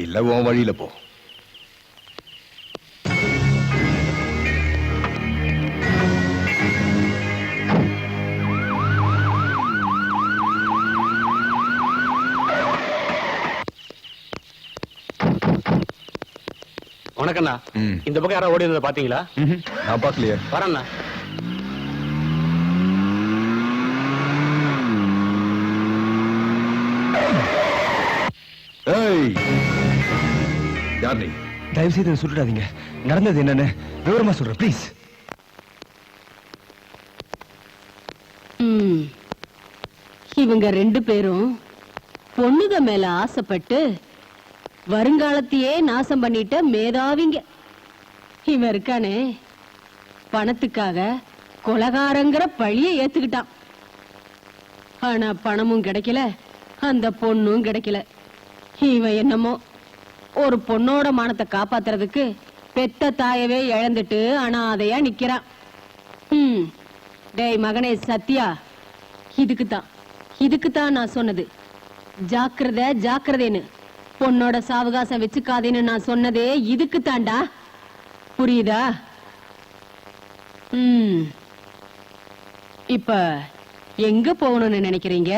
இல்ல உன் வழியில போ. வணக்கண்ணா. இந்த பக்கம் யாரோ ஓடி இருந்ததை பாத்தீங்களா? நான் பாக்கலையே. வரேண்ணா. ஏய் யார் நீ? தயவு செய்து சுட்டுடாதீங்க. நடந்தது என்னன்னு விவரமா சொல்ற ப்ளீஸ். இவங்க 2 பேரும் பொண்ணுக மேல ஆசைப்பட்டு வருங்காலத்தையே நாசம் பண்ணிட்ட மேதாவிங்க. இவன் இருக்கானே பணத்துக்காக கொலகாரங்கிற பழிய ஏத்துக்கிட்டான். ஆனா பணமும் கிடைக்கல, அந்த பொண்ணும் கிடைக்கல. இவன் என்னமோ ஒரு பொண்ணோட மானத்தை காப்பாத்துறதுக்கு பெத்த தாயவே இழந்துட்டு அனாதையா நிக்கிறான். டேய் மகனே சத்யா, இதுக்குத்தான் நான் சொன்னது ஜாக்கிரதை ஜாக்கிரதைன்னு. பொண்ணோட சாவகாசம் வச்சுக்காதேன்னு நான் சொன்னதே இதுக்கு தாண்டா. புரியுதா? இப்ப எங்க போகணும்னு நினைக்கிறீங்க?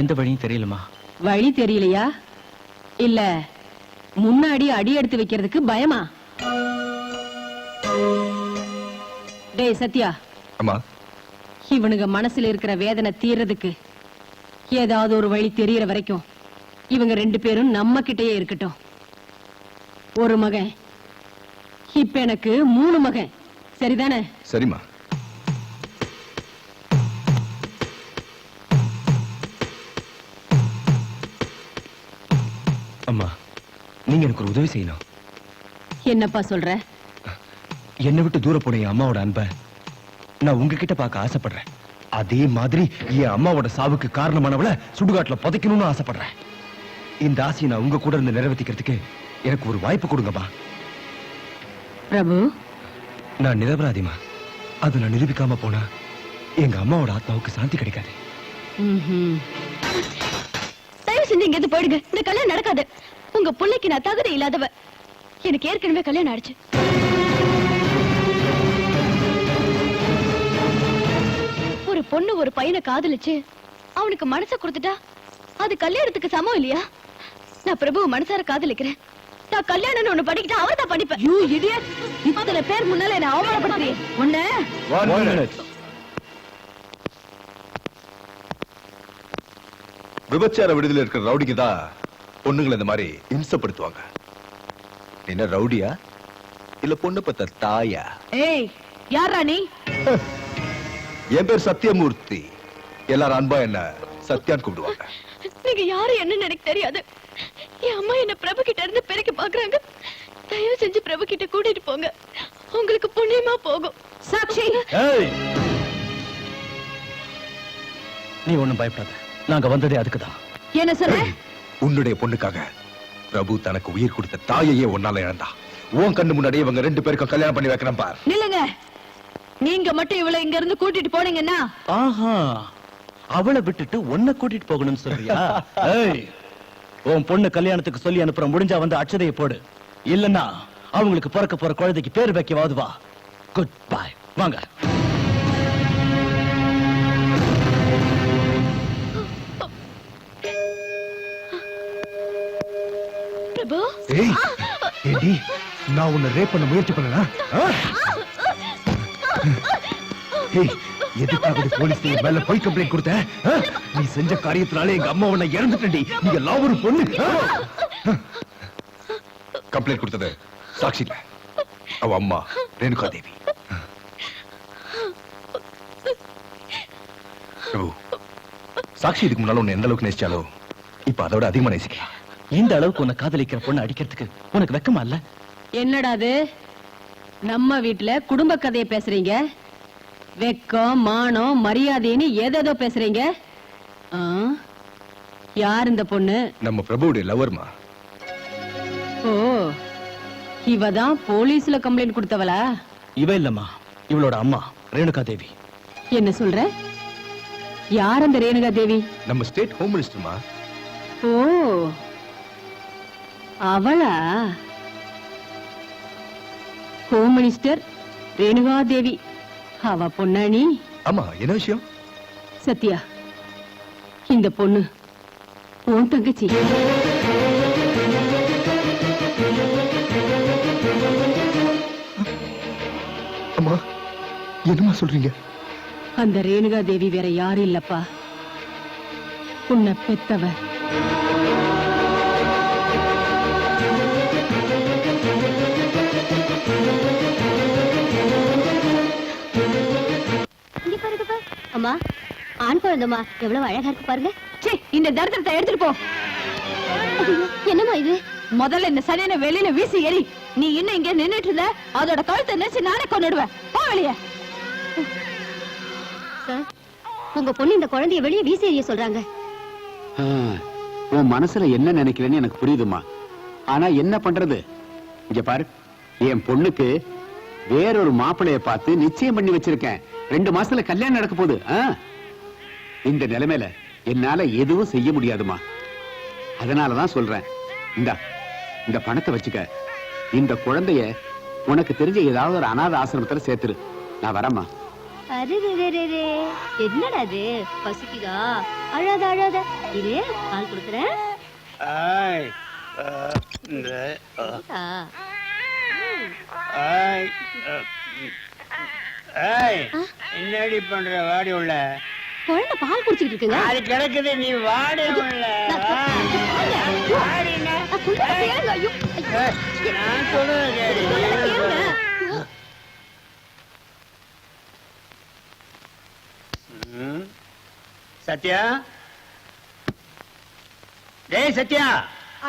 எந்த வழியும் தெரியலமா. வழி தெரியலையா? இல்ல முன்னாடி அடி எடுத்து வைக்கிறதுக்கு பயமா? டேய் சத்யா, அம்மா, இவனுங்க மனசுல இருக்கிற வேதனை தீர்றதுக்கு ஏதாவது ஒரு வழி தெரியற வரைக்கும் இவங்க 2 பேரும் நம்ம கிட்டயே இருக்கட்டும். ஒரு மகன், இப்ப எனக்கு 3 மகன். சரிதானே? சரிம்மா. அம்மா, நீங்க எனக்கு ஒரு உதவி செய்யணும். என்னப்பா சொல்ற? என்னை விட்டு தூர போன என் அம்மாவோட அன்பை நான் உங்ககிட்ட பார்க்க ஆசைப்படுறேன். அதே மாதிரி என் அம்மாவோட சாவுக்கு காரணமானவளை சுடுகாட்டுல புதைக்கணும்னு ஆசைப்படுறேன். இந்த ஆசையை நான் உங்க கூட இருந்து நிறைவேற்றிக்கிறதுக்கு எனக்கு ஒரு வாய்ப்பு கொடுங்கம்மா. பிரபு, நான் நிரபராதிமா. அது நான் நிரூபிக்காம போனா எங்க அம்மாவோட ஆத்மாவுக்கு சாந்தி கிடைக்காது. தயவு செஞ்சு இங்க இருந்து போயிடுங்க. இந்த கல்யாணம் நடக்காது. உங்க பிள்ளைக்கு நான் தகுதி இல்லாதவ. எனக்கு ஏற்கனவே கல்யாணம் ஆயிடுச்சு. ஒரு பொண்ணு ஒரு பையனை காதலிச்சு அவனுக்கு மனசை கொடுத்துட்டா அது கல்யாணத்துக்கு சமம் இல்லையா? நான் பிரபுவை மனசார காதலிக்கிறேன். நான் கல்யாணம் ஒண்ணு பண்ணிக்கிட்டா அவர் தான் பண்ணிப்பேன். You idiot! இத்தனை பேர் முன்னால என்ன அவமானப்படுத்துறீங்க. ஒண்ணு விபச்சார விடுதலை இருக்கிற ரவுடிக்கு தான் பொண்ணுங்களை இந்த மாதிரி இம்சப்படுத்துவாங்க. என்ன ரவுடியா இல்ல பொண்ணு பத்த தாயா? ஏய், யாரா நீ? என் பேர் சத்யமூர்த்தி. எல்லாரும் அன்பா என்ன சத்யான்னு கூப்பிடுவாங்க. நீங்க யாரு என்னன்னு எனக்கு தெரியாது. என் அம்மா என்ன பிரபு கிட்ட இருந்து பிரிக்க பாக்குறாங்க. தயவு செஞ்சு பிரபு கிட்ட கூட்டிட்டு போங்க. உங்களுக்கு புண்ணியமா போகும். சாட்சி, நீ ஒண்ணும் பயப்படாத. நாங்க வந்ததே அதுக்குதான். என்ன சொல்ற? உன்னுடைய பொண்ணுக்காக பிரபு தனக்கு உயிர் கொடுத்த தாயையே உன்னால இழந்தா. உன் கண்ணு முன்னாடி இவங்க 2 பேருக்கும் கல்யாணம் பண்ணி வைக்கிறேன் பார். நில்லுங்க. நீங்க மட்டும் இவளை இங்க இருந்து கூட்டிட்டு போனீங்கன்னா ஆஹா, அவளை விட்டுட்டு உன்னை கூட்டிட்டு போகணும்னு சொல்றியா? ஏய், உன் பொண்ணு கல்யாணத்துக்கு சொல்லி அனுப்புற. முடிஞ்சா வந்து அட்சதையை போடு. இல்லன்னா அவங்களுக்கு பிறக்க போற குழந்தைக்கு பேர் வைக்கவாது வா. Good bye. வாங்க. பிரபு, ஏய், ஏடி, நான் உன்னை ரேப் பண்ண முயற்சி பண்ணனா? ஏய், எதுக்காக போலீஸ் மேல போய் கம்ப்ளைண்ட் கொடுத்த? நீ செஞ்ச காரியத்தினால எங்க அம்மா உன்னை இறந்துட்டடி. நீ எல்லாம் ஒரு பொண்ணு. கம்ப்ளைண்ட் கொடுத்தது சாட்சி இல்ல, அவ அம்மா ரேணுகா தேவி. சாட்சி இதுக்கு முன்னால உன்னை எந்த அளவுக்கு நேசிச்சாலோ இப்ப அதோட அதிகமா நேசிக்கலாம். இந்த அளவுக்கு உன்னை காதலிக்கிற பொண்ணு அடிக்கிறதுக்கு உனக்கு வெக்கமா இல்ல? என்னடா அது? நம்ம வீட்டுல குடும்ப கதையை பேசுறீங்க. வெக்கம், மானம், மரியாதைன்னு ஏதேதோ பேசுறீங்க. யார் இந்த பொண்ணு? நம்ம பிரபுவுடைய லவர்மா. ஓ, இவதான் போலீஸ்ல கம்ப்ளைண்ட் கொடுத்தவளா? இவ இல்லம்மா, இவளோட அம்மா ரேணுகா தேவி. என்ன சொல்ற? யார் அந்த ரேணுகா தேவி? நம்ம ஸ்டேட் ஹோம் மினிஸ்டர்மா. ஓ, அவளா? ஹோம் மினிஸ்டர் ரேணுகா தேவி. அவ பொண்ணாணி. ஆமா, என்ன விஷயம்? சத்யா, இந்த பொண்ணு உன் தங்கச்சி. அம்மா, என்னமா சொல்றீங்க? அந்த ரேணுகா தேவி வேற யாரும் இல்லப்பா, உன்னை பெத்தவ. அம்மா, ஆண் குழந்தைமா எவ்வளவு அழகா இருக்கு பாருங்க. இந்த தரித்திரத்தை எடுத்துட்டு போ. என்னம்மா இது? முதல்ல இந்த சனியனை வெளியில வீசி எறி. நீ இன்னும் இங்க நின்னுட்டு இருந்த, அதோட கழுத்தை நெரிச்சு நானே கொன்னுடுவேன். போ வெளிய. சார், உங்க பொண்ணு இந்த குழந்தைய வெளியே வீசி எறிய சொல்றாங்க. உன் மனசுல என்ன நினைக்கிறேன்னு எனக்கு புரியுதுமா. ஆனா என்ன பண்றது? இங்க பாரு, என் பொண்ணுக்கு வேறொரு மாப்பிளைய பார்த்து நிச்சயம் பண்ணி வச்சிருக்கேன். 2 மாசத்துல கல்யாணம் நடக்க போகுது. இந்த நிலைமையில என்னால எதுவும் செய்ய முடியாதுமா. அதனாலதான் சொல்றேன், இந்த பணத்தை வச்சுக்க. இந்த குழந்தைய உனக்கு தெரிஞ்ச ஏதாவது ஒரு அநாத ஆசிரமத்துல சேர்த்துரு. நான் வரேம்மா. என்னடா அது? பசிக்குதா? அழாத அழாத. இரு, பால் கொடுக்குறேன். என்னடி பண்ற? வாடி உள்ள குழந்தை பால் குடிச்சிட்டு இருக்குங்க. அது கிடக்குது, நீ வாடி உள்ள. நான் சொல்லுவேன். சத்யா, டேய் சத்யா.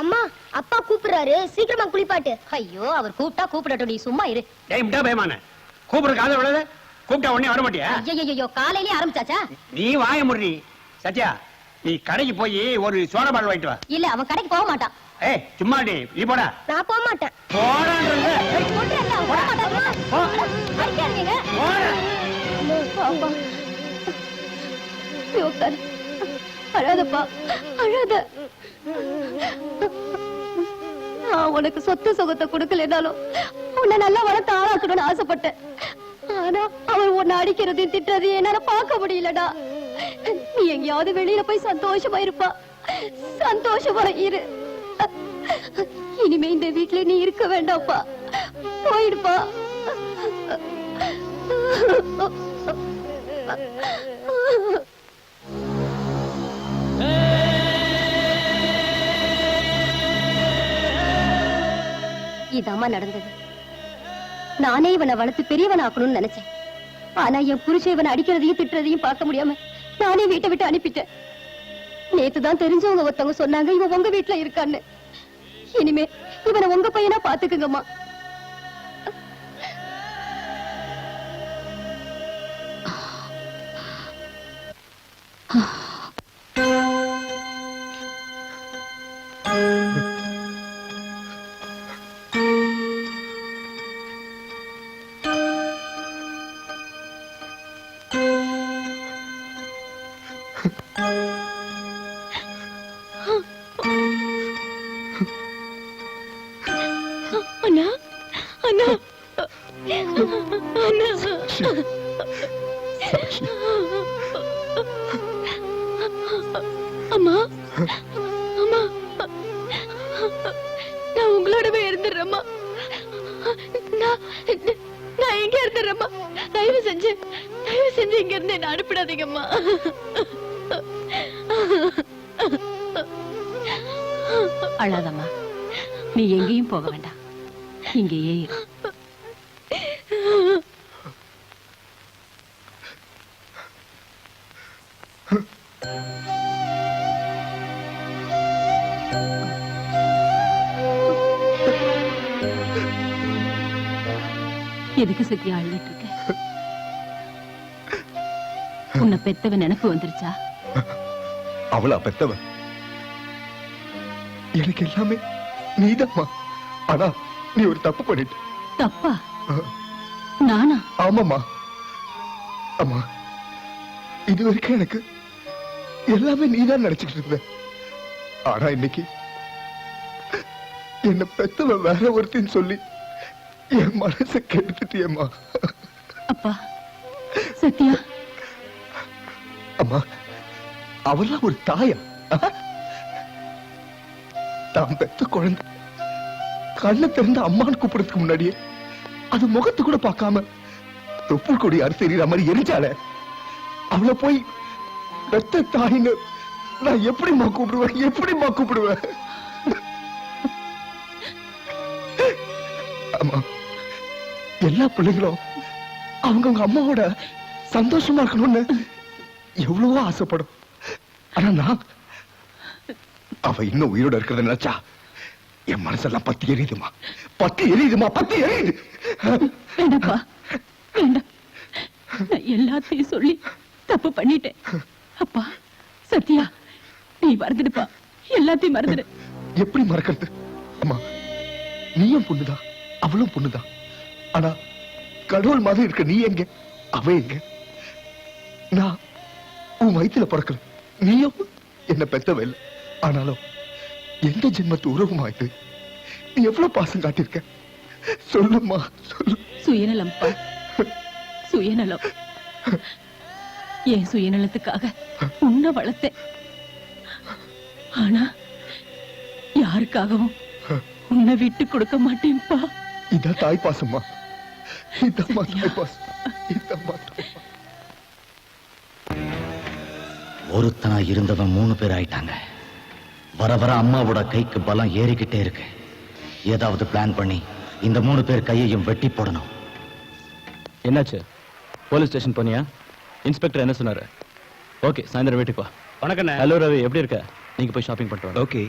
அம்மா, அப்பா கூப்பிடுறாரு, சீக்கிரமா குளிப்பாட்டு. ஐயோ, அவர் கூப்பிட்டா கூப்பிடட்டும், நீ சும்மா இரு. டேய் முட்டா பயமான கூப்பிடுற காதை விடாத. கூப்பிட்டா உடனே வர மாட்டியா? ஐயோ, காலையிலே ஆரம்பிச்சாச்சா? நீ வாய முடி. சத்யா, நீ கடைக்கு போய் ஒரு சோடா பாட்டில் வாங்கிட்டு வா. இல்ல, அவன் கடைக்கு போக மாட்டான். ஏய் சும்மா நீ போடா. நான் போக மாட்டேன். போடான்றல. சொல்றேன்ல, அவன் போக மாட்டான். அடிக்காதீங்க. போடா. அப்பா. நீ உட்காரு. அழாதப்பா, அழாத. நான் உனக்கு சொத்து சுகத்தை கொடுக்கலனாலும் உன்னை நல்லா வளர்த்து ஆளாக்கணும்னு ஆசைப்பட்டேன். ஆனா அவன் உன்னை அடிக்கிறதையும் திட்டுறதையும் என்னால பார்க்க முடியலடா. நீ எங்கேயாவது வெளியில போய் சந்தோஷமா இருப்பா. சந்தோஷமா இரு. இனிமே இந்த வீட்டுல நீ இருக்க வேண்டாம்ப்பா. போயிடுப்பா. இதாம்மா நடந்தது. நானே இவனை வளர்த்து பெரியவன் ஆக்கணும்னு நினைச்சேன். ஆனா என் புருஷன் இவனை அடிக்கிறதையும் திட்டுறதையும் பார்க்க முடியாம நானே வீட்டை விட்டு அனுப்பிட்டேன். நேத்துதான் தெரிஞ்சவங்க ஒருத்தவங்க சொன்னாங்க இவன் உங்க வீட்டுல இருக்கான்னு. இனிமே இவனை உங்க பையனா பாத்துக்குங்கம்மா. அண்ணா, அண்ணா, அண்ணா. அம்மா, அம்மா, நான் உங்களோடவே இருந்துடுறேம்மா. நான் எங்க இருந்துடுறேம்மா. தயவு செஞ்சு இங்க இருந்து என்ன அனுப்பிடாதீங்கம்மா. அழாதம்மா, நீ எங்கேயும் போக வேண்டாம், இங்கேயே இரு. எதுக்கு சத்யா அழுதுட்டு இருக்க? உன்னை பெத்தவன் நினைப்பு வந்துருச்சா? அவளா பெத்தவன்? எனக்கு எல்லாமே நீதாம்மா. ஆனா நீ ஒரு தப்பு பண்ணிட்ட. தப்பா? நானா? ஆமாம்மா. அம்மா, இது வரைக்கும் எனக்கு எல்லாமே நீதான் நினைச்சுக்கிட்டு இருந்த. ஆனா இன்னைக்கு என்ன பெத்தவன் வேற ஒருத்தின்னு சொல்லி என் மனசை கெடுத்துட்டியம்மா. அப்பா, சத்யா. அம்மா, அவெல்லாம் ஒரு தாயா? தான் பெத்த குழந்தை கண்ணை திறந்து அம்மான்னு கூப்பிடுறதுக்கு முன்னாடியே அது முகத்தை கூட பார்க்காம தொப்புள் கொடி அரிசி எறிகிற மாதிரி எரிஞ்சால அவளை போய் பெத்த தாயின்னு நான் எப்படிம்மா கூப்பிடுவேன்? அம்மா, எல்லா பிள்ளைகளும் அவங்க அம்மாவோட சந்தோஷமா இருக்கணும்னு எவ்வளவோ ஆசைப்படும். ஆனா நான் அவ இன்னும் உயிரோட இருக்கிறத நினைச்சா என் மனசெல்லாம் பத்தி எரியுதுமா. வேண்டாப்பா, வேண்டாம். நான் எல்லாத்தையும் சொல்லி தப்பு பண்ணிட்டேன். அப்பா, சத்யா, நீ மறந்துடுப்பா, எல்லாத்தையும் மறந்துடு. எப்படி மறக்கிறது? அம்மா, நீயும் பொண்ணுதான், அவளும் பொண்ணுதான். ஆனா கடவுள் மாதிரி இருக்க நீ எங்க, அவ எங்க? நான் உன் வயித்துல பிறக்கல, நீயும் என்ன பெத்தவ இல்ல. ஆனாலும் எந்த ஜென்மத்து உறவுமா இது? நீ எவ்வளவு பாசம் காட்டியிருக்க சொல்லுமா, சொல்லு. சுயநலம்ப்பா, சுயநலம். என் சுயநலத்துக்காக உன்னை வளர்த்தேன். ஆனா யாருக்காகவும் உன்னை விட்டு கொடுக்க மாட்டேன்ப்பா. இதான் தாய் பாசம்மா. இதம்மா தாய் பாசம். ஒருத்தனா இருந்தவன் 3 பேர் ஆயிட்டாங்க. வர வர அம்மாவோட கைக்கு பலம் ஏறிக்கிட்டே இருக்கு. ஏதாவது பிளான் பண்ணி இந்த 3 பேர் கையையும் வெட்டி போடணும். என்னாச்சு? போலீஸ் ஸ்டேஷன் போனியா? இன்ஸ்பெக்டர் என்ன சொன்னாரு? ஓகே, சாயந்தரம் வீட்டுக்கு வா. வணக்கம். ஹலோ ரவி, எப்படி இருக்க? நீங்க போய் ஷாப்பிங் பண்ணிட்டு வாங்க. ஓகே.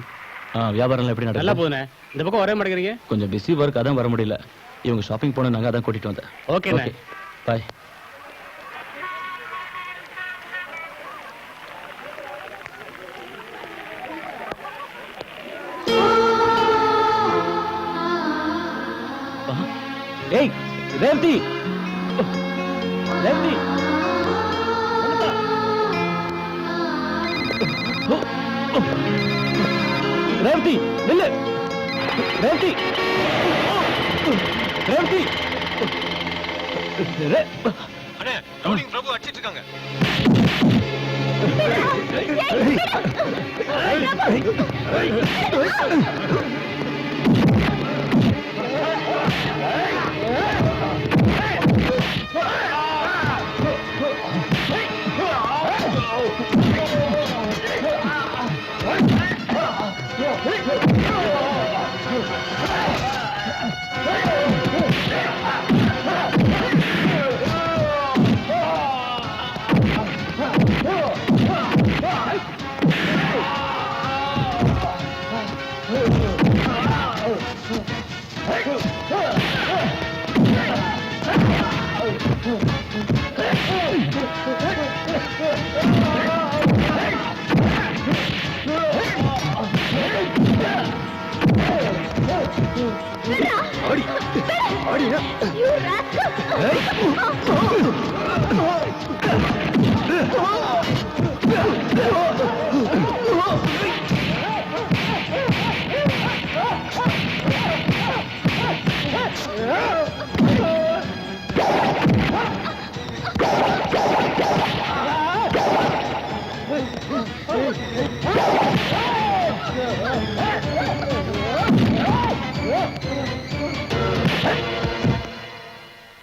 வியாபாரம் எப்படி நல்லா நடக்குது? போகுதுண்ணே. இந்த பக்கம் வரவே மாட்டேங்கிறீங்க. கொஞ்சம் பிஸி ஒர்க், அதான் வர முடியல. இவங்க ஷாப்பிங் போனாங்க, அதான் கூட்டிட்டு வந்தேன். ஓகேண்ணே. பாய். ஏய் ரேவதி, ரேவதி, ரேவதி நில்லு, ரேவதி, ரேவதி. அண்ணே, ரவுடிங் பிரபு அடிச்சிட்டு இருக்காங்க.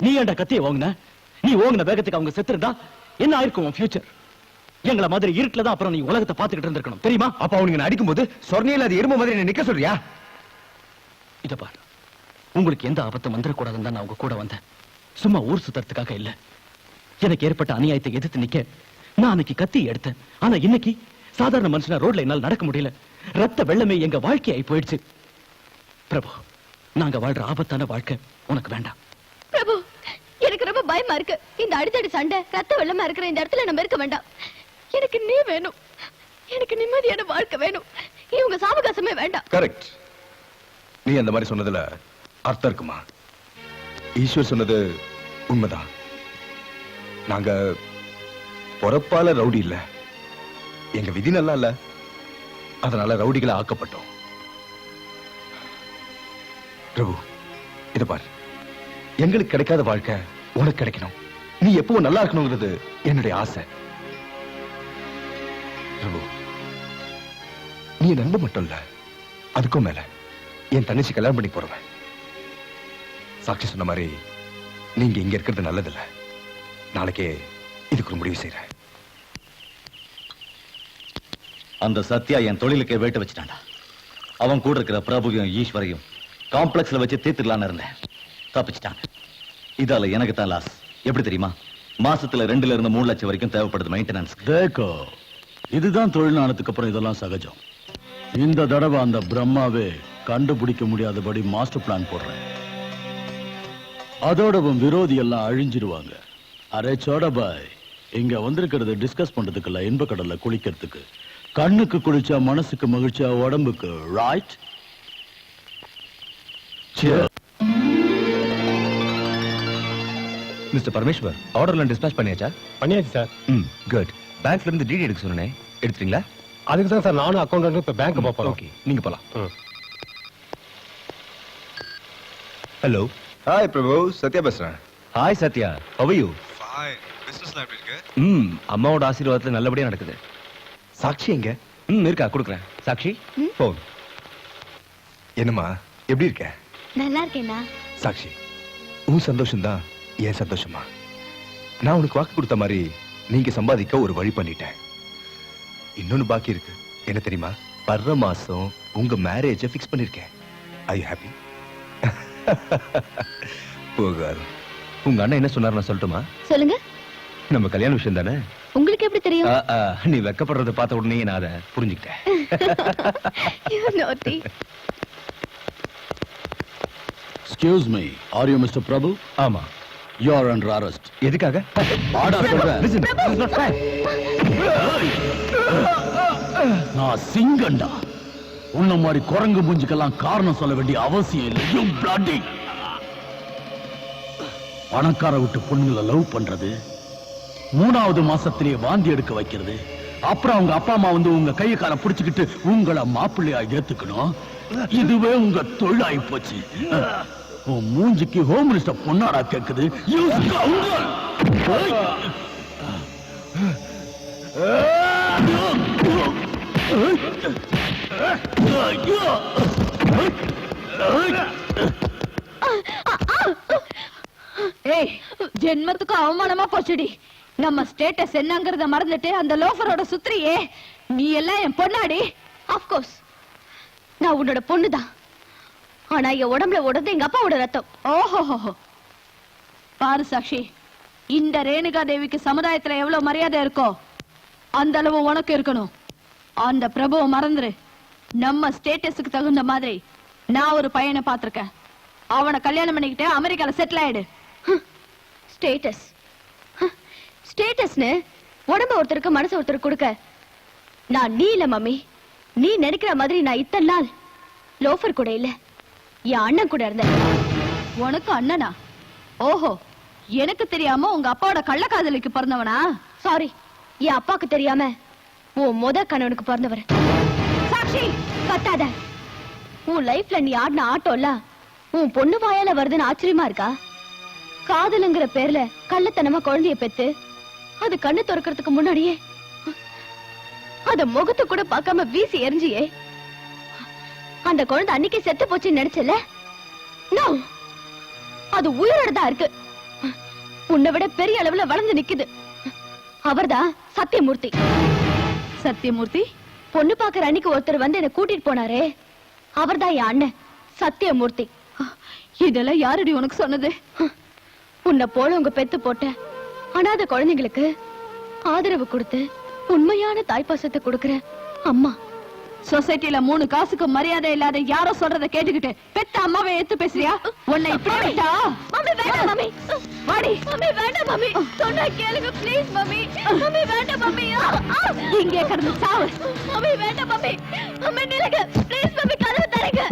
நீ ஏன்டா கத்திய வாங்கின? நீ ஓங்கின வேகத்துக்கு அவங்க செத்துருந்தா என்ன ஆயிருக்கும் உன் ஃபியூச்சர்? எங்கள மாதிரி இருட்டுல தான் அப்புறம் நீ உலகத்தை பார்த்துக்கிட்டு இருந்திருக்கணும், தெரியுமா? அப்ப அவனுக்கு அடிக்கும் போது சொர்ணையில அது எறும்பு மாதிரி நிக்க சொல்றியா? இத பாரு, உங்களுக்கு எந்த ஆபத்தும் வந்துடக்கூடாதுன்னு தான் நான் உங்க கூட வந்தேன். சும்மா ஊர் சுத்தறதுக்காக இல்ல. எனக்கு ஏற்பட்ட அநியாயத்தை எதிர்த்து நிக்க நான் அன்னைக்கு கத்தி எடுத்தேன். ஆனா இன்னைக்கு சாதாரண மனுஷனா ரோட்ல என்னால் நடக்க முடியல. ரத்த வெள்ளமே எங்க வாழ்க்கையாய் போயிடுச்சு. பிரபு, நாங்க வாழ்ற ஆபத்தான வாழ்க்கை உனக்கு வேண்டாம். பிரபு, எனக்கு ரொம்ப பயமா இருக்கு. இந்த அடிதடி சண்டை ரத்த வெள்ளமா இருக்கிற இந்த இடத்துல நம்ம இருக்க வேண்டாம். எனக்கு நீ வேணும். எனக்கு நிம்மதியான வாழ்க்கை வேணும். இவங்க சாவகாசமே வேண்டாம். கரெக்ட். நீ அந்த மாதிரி சொன்னதுல அர்த்தம் இருக்குமா? ஈஸ்வர் சொன்னது உண்மைதான். நாங்க பொறப்பால ரவுடி இல்ல, எங்க விதி நல்லா இல்ல, அதனால ரவுடிகளை ஆக்கப்பட்டோம். பிரபு, இத பாரு, எங்களுக்கு கிடைக்காத வாழ்க்கை உனக்கு கிடைக்கணும். நீ எப்பவும் நல்லா இருக்கணுங்கிறது என்னுடைய ஆசை. பிரபு, நீ என் நண்பன் மட்டும் இல்ல, அதுக்கும் மேல என் தங்கச்சி கல்யாணம் பண்ணி போறவன். சாட்சி சொன்ன மாதிரி நீங்க இங்க இருக்கிறது நல்லதில்ல. நாளைக்கே இதுக்கு ஒரு முடிவு செய்யறேன். அந்த சத்யா என் தொழிலுக்கே வேட்டு வச்சுட்டான்டா. அவன் கூட இருக்கிற பிரபுவையும் ஈஸ்வரையும் காம்ப்ளெக்ஸ்ல வச்சு தீர்த்துக்கலான்னு இருந்தேன். தப்பிச்சிட்டாங்க. இதால எனக்கு தான் லாஸ். எப்படி தெரியுமா? மாசத்துல 2 இருந்து 3 லட்சம் வரைக்கும் தேவைப்படுது மெயின்டெனன்ஸ். தேக்கோ, இதுதான் தொழில்நாளத்துக்கு அப்புறம் இதெல்லாம் சகஜம். இந்த தடவை அந்த பிரம்மாவே கண்டுபிடிக்க முடியாதபடி மாஸ்டர் பிளான் போடுறேன். அதோட விரோதி எல்லாம் அழிஞ்சிருவாங்க. அரே சோடபாய், இங்க வந்திருக்கிறது டிஸ்கஸ் பண்றதுக்கு இல்ல, இன்ப கடல்ல குளிக்கிறதுக்கு. கண்ணுக்கு குளிச்சா மனசுக்கு மகிழ்ச்சியா, உடம்புக்கு ரைட். மிஸ்டர் பரமேஸ்வர், ஆர்டர்லாம் டிஸ்பேச் பண்ணியாச்சா? பண்ணியாச்சு சார். குட். பேங்க்ல இருந்து டிடி எடுக்க சொன்னேன், எடுத்துறீங்களா? அதுக்கு தான் சார் நானும் அக்கௌண்ட் இப்ப பேங்க் போறோம். ஓகே, நீங்க போலாம். ஹலோ. ஹாய் பிரபு, சத்யா பேசுறேன். Hi Sathya, how are you? Fine. பிசினஸ்லாம் எப்படி இருக்கு? அம்மாவோட ஆசீர்வாதத்துல நல்லபடியா நடக்குது. சாக்ஷி எங்க? இருக்கா, கொடுக்குறேன். சாக்ஷி, போன். என்னம்மா, எப்படி இருக்க? நல்லா இருக்கேனா? சாக்ஷி, உன் சந்தோஷம் தான் என் சந்தோஷமா. நான் உனக்கு வாக்கு கொடுத்த மாதிரி நீங்க சம்பாதிக்க ஒரு வழி பண்ணிட்டேன். இன்னொன்னு பாக்கி இருக்கு. என்ன தெரியுமா? வர்ற மாசம் உங்க மேரேஜை ஃபிக்ஸ் பண்ணிருக்கேன். I happy? போகாது. உங்க அண்ணன் என்ன சொன்னார் நான் சொல்லட்டுமா? சொல்லுங்க. நம்ம கல்யாண விஷயம் தானே, உங்களுக்கு எப்படி தெரியும்? நீ வெக்கப்படுறத பார்த்த உடனே நான் அதை புரிஞ்சுக்கிட்டேன். You naughty. Excuse me, are you Mr. Prabhu? ஆமா. You are under arrest. எதுக்காக? ஆடா சொல்றேன். Listen, this is not fair. நான் சிங்கண்டா. உன்ன மாதிரி குரங்கு மூஞ்சிக்கெல்லாம் காரணம் சொல்ல வேண்டிய அவசியம் இல்லை. You bloody. பணக்கார விட்டு பொண்ணுங்களை லவ் பண்றது, 3வது மாசத்திலேயே வாந்தி எடுக்க வைக்கிறது, அப்புறம் அவங்க அப்பா அம்மா வந்து உங்க கையை கால புடிச்சுக்கிட்டு உங்களை மாப்பிள்ளையா ஏத்துக்கணும். இதுவே உங்க தொழிலாகி போச்சு. உன் மூஞ்சிக்கு ஹோம் மினிஸ்டர் பொண்ணாடா கேக்குது. ஏய், ஜென்மத்துக்கு அவமானமா போச்சுடி. நம்ம ஸ்டேட்டஸ் என்னங்கறத மறந்துட்டு அந்த லோஃபரோட சுத்திரியே. நீ எல்லாம் என் பொண்ணாடி. ஆஃப் கோர்ஸ் நான் உன்னோட பொண்ணுதான். ஆனா என் உடம்புல ஓடுறது எங்க அப்பாவோட ரத்தம். ஓஹோ பாரு சாக்ஷி, இந்த ரேணுகா தேவிக்கு சமுதாயத்துல எவ்வளவு மரியாதை இருக்கோ அந்த அளவு உனக்கு இருக்கணும். அந்த பிரபுவை மறந்துரு. நம்ம ஸ்டேட்டஸுக்கு தகுந்த மாதிரி நான் ஒரு பையனை பார்த்திருக்கேன். அவனை கல்யாணம் பண்ணிக்கிட்டு அமெரிக்கால செட்டில் ஆயிடு. ஸ்டேட்டஸ் ஸ்டேட்டஸ்னு உடம்ப ஒருத்தருக்கு மனசு ஒருத்தருக்கு கொடுக்க நான் நீ இல்ல மம்மி. நீ நினைக்கிற மாதிரி நான் இத்தனை நாள் லோஃபர் கூட இல்ல, என் அண்ணன் கூட இருந்தேன். உனக்கு அண்ணனா? ஓஹோ, எனக்கு தெரியாம உங்க அப்பாவோட கள்ளக்காதலுக்கு பிறந்தவனா? சாரி, என் அப்பாக்கு தெரியாம உன் முத கணவனுக்கு பிறந்தவர். சாக்ஷி கத்தாத. உன் லைஃப்ல நீ ஆடின ஆட்டோல்ல உன் பொண்ணு வாயால வருதுன்னு ஆச்சரியமா இருக்கா? காதலுங்கிற பேர்ல கள்ளத்தனமா குழந்தைய பெத்து அது கண்ணு திறக்கிறதுக்கு முன்னாடியே அத முகத்தை கூட பார்க்காம வீசி எரிஞ்சியே. அந்த குழந்தை அன்னைக்கு செத்து போச்சுன்னு நினைச்சல? நோ, அது உயிரோட தான் இருக்கு. உன்னை விட பெரிய அளவுல வளர்ந்து நிக்குது. அவர்தான் சத்தியமூர்த்தி. சத்தியமூர்த்தி பொண்ணு பாக்குற அன்னைக்கு ஒருத்தர் வந்து என்ன கூட்டிட்டு போனாரே, அவர்தான் என் அண்ணன் சத்தியமூர்த்தி. இதெல்லாம் யாரடி உனக்கு சொன்னது? உன்னை போல உங்க பெத்து போட்ட அனாதை குழந்தைங்களுக்கு ஆதரவு கொடுத்து உண்மையான தாய்ப்பாசத்தை கொடுக்கிற அம்மா. சொசைட்டில 3 காசுக்கு மரியாதை இல்லாத யாரோ சொல்றத கேட்டுக்கிட்டு பெத்த அம்மாவை ஏத்து பேசுறியா? உன்னை இப்படி விட்டா? மம்மி வேண்டாம் மம்மி. வாடி. மம்மி வேண்டாம் மம்மி. சொன்னா கேளுங்க ப்ளீஸ் மம்மி. மம்மி வேண்டாம் மம்மி. இங்கே கடந்து சாவு. மம்மி வேண்டாம் மம்மி. மம்மி நில்லுங்க ப்ளீஸ் மம்மி, கதவை தரங்க.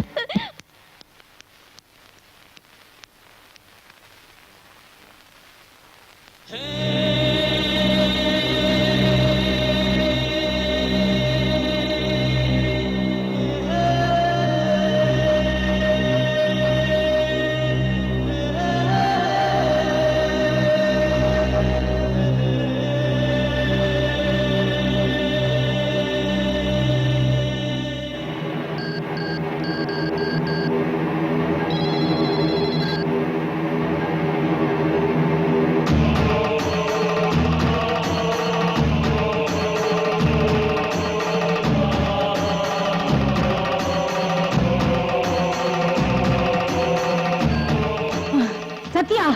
சத்யா,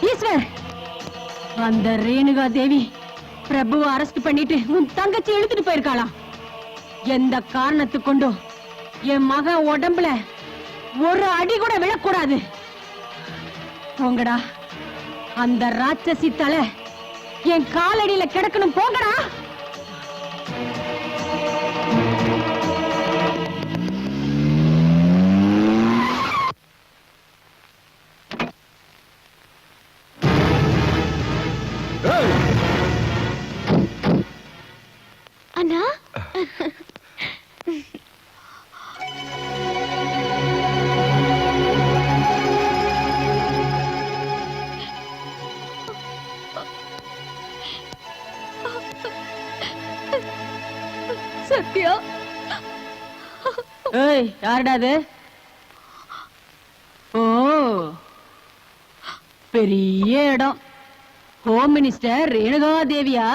ஈஸ்வர், அந்த ரேணுகா தேவி பிரபுவை அரெஸ்ட் பண்ணிட்டு உன் தங்கச்சி இழுத்துட்டு போயிருக்காளாம். எந்த காரணத்து கொண்டும் என் மகன் உடம்புல ஒரு அடி கூட விழக்கூடாது. போங்கடா, அந்த ராட்சசி தலை என் காலடியில கிடக்கணும். போங்கடா. அண்ணா, சத்யா. ஏய், யாருடா அது? ஓ, பெரிய இடம். ஹோம் மினிஸ்டர் ரேணுகா தேவியா?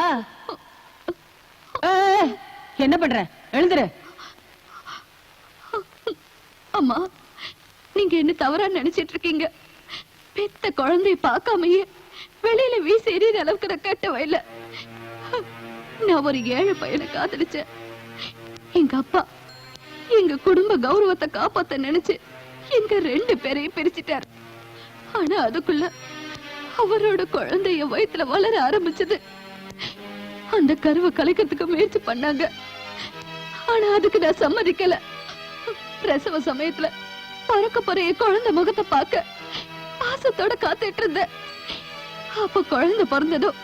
என்ன பண்ற? எழுந்துரு. அம்மா, நீங்க என்ன தவறா நினைச்சிட்டு இருக்கீங்க. பெத்த குழந்தைய பார்க்காமயே வெளியில வீசி எறிகிற அளவுக்கு நான் கட்ட வயல. நான் ஒரு ஏழை பையனை காதலிச்சேன். எங்க அப்பா எங்க குடும்ப கௌரவத்தை காப்பாத்த நினைச்சு எங்க 2 பேரையும் பிரிச்சிட்டார். ஆனா அதுக்குள்ள அவரோட குழந்தை என் வயித்துல வளர ஆரம்பிச்சது. அந்த கருவை கலைக்கிறதுக்கு முயற்சி பண்ணாங்க. ஆனா அதுக்கு நான் சம்மதிக்கல. பிரசவ சமயத்துல பறக்க போற என் குழந்தை முகத்தை பார்க்க பாசத்தோட காத்துட்டு இருந்தேன். அப்ப குழந்தை பிறந்ததும்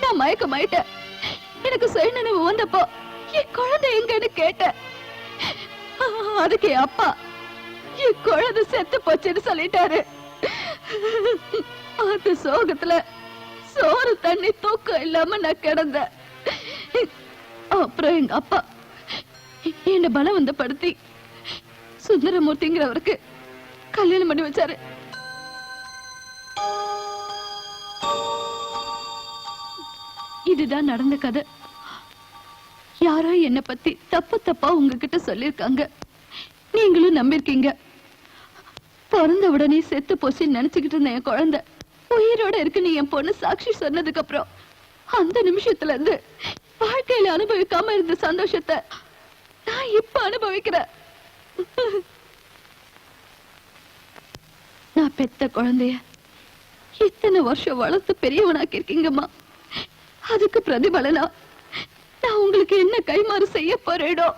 நான் மயக்கமாயிட்டேன். எனக்கு சுயநினைவு வந்தப்போ என் குழந்தை எங்கன்னு கேட்டேன். அதுக்கு என் அப்பா என் குழந்தை செத்து போச்சுன்னு சொல்லிட்டாரு. அந்த சோகத்துல சோறு தண்ணி தூக்கம் இல்லாம நான் கிடந்தேன். அப்புறம் எங்க அப்பா என்ன பலவந்தப்படுத்தி சுந்தரமூர்த்திங்கிறவருக்கு கல்யாணம் பண்ணி வச்சாரு. இதுதான் நடந்த கதை. யாரோ என்ன பத்தி தப்பு தப்பா உங்ககிட்ட சொல்லிருக்காங்க. நீங்களும் நம்பிருக்கீங்க. பிறந்த உடனே செத்து போச்சுன்னு நினைச்சுக்கிட்டு இருந்த என் குழந்தை உயிரோட இருக்குன்னு என் பொண்ணு சாட்சி சொன்னதுக்கு அப்புறம் அந்த நிமிஷத்துல இருந்து வாழ்க்கையில அனுபவிக்காம இருந்த சந்தோஷத்தை நான் இப்ப அனுபவிக்கிறேன். நான் பெத்த குழந்தைய இத்தனை வருஷம் வளர்த்து பெரியவனாக்கி இருக்கீங்கம்மா. அதுக்கு பிரதிபலனா நான் உங்களுக்கு என்ன கைமாறு செய்ய போறேனோ.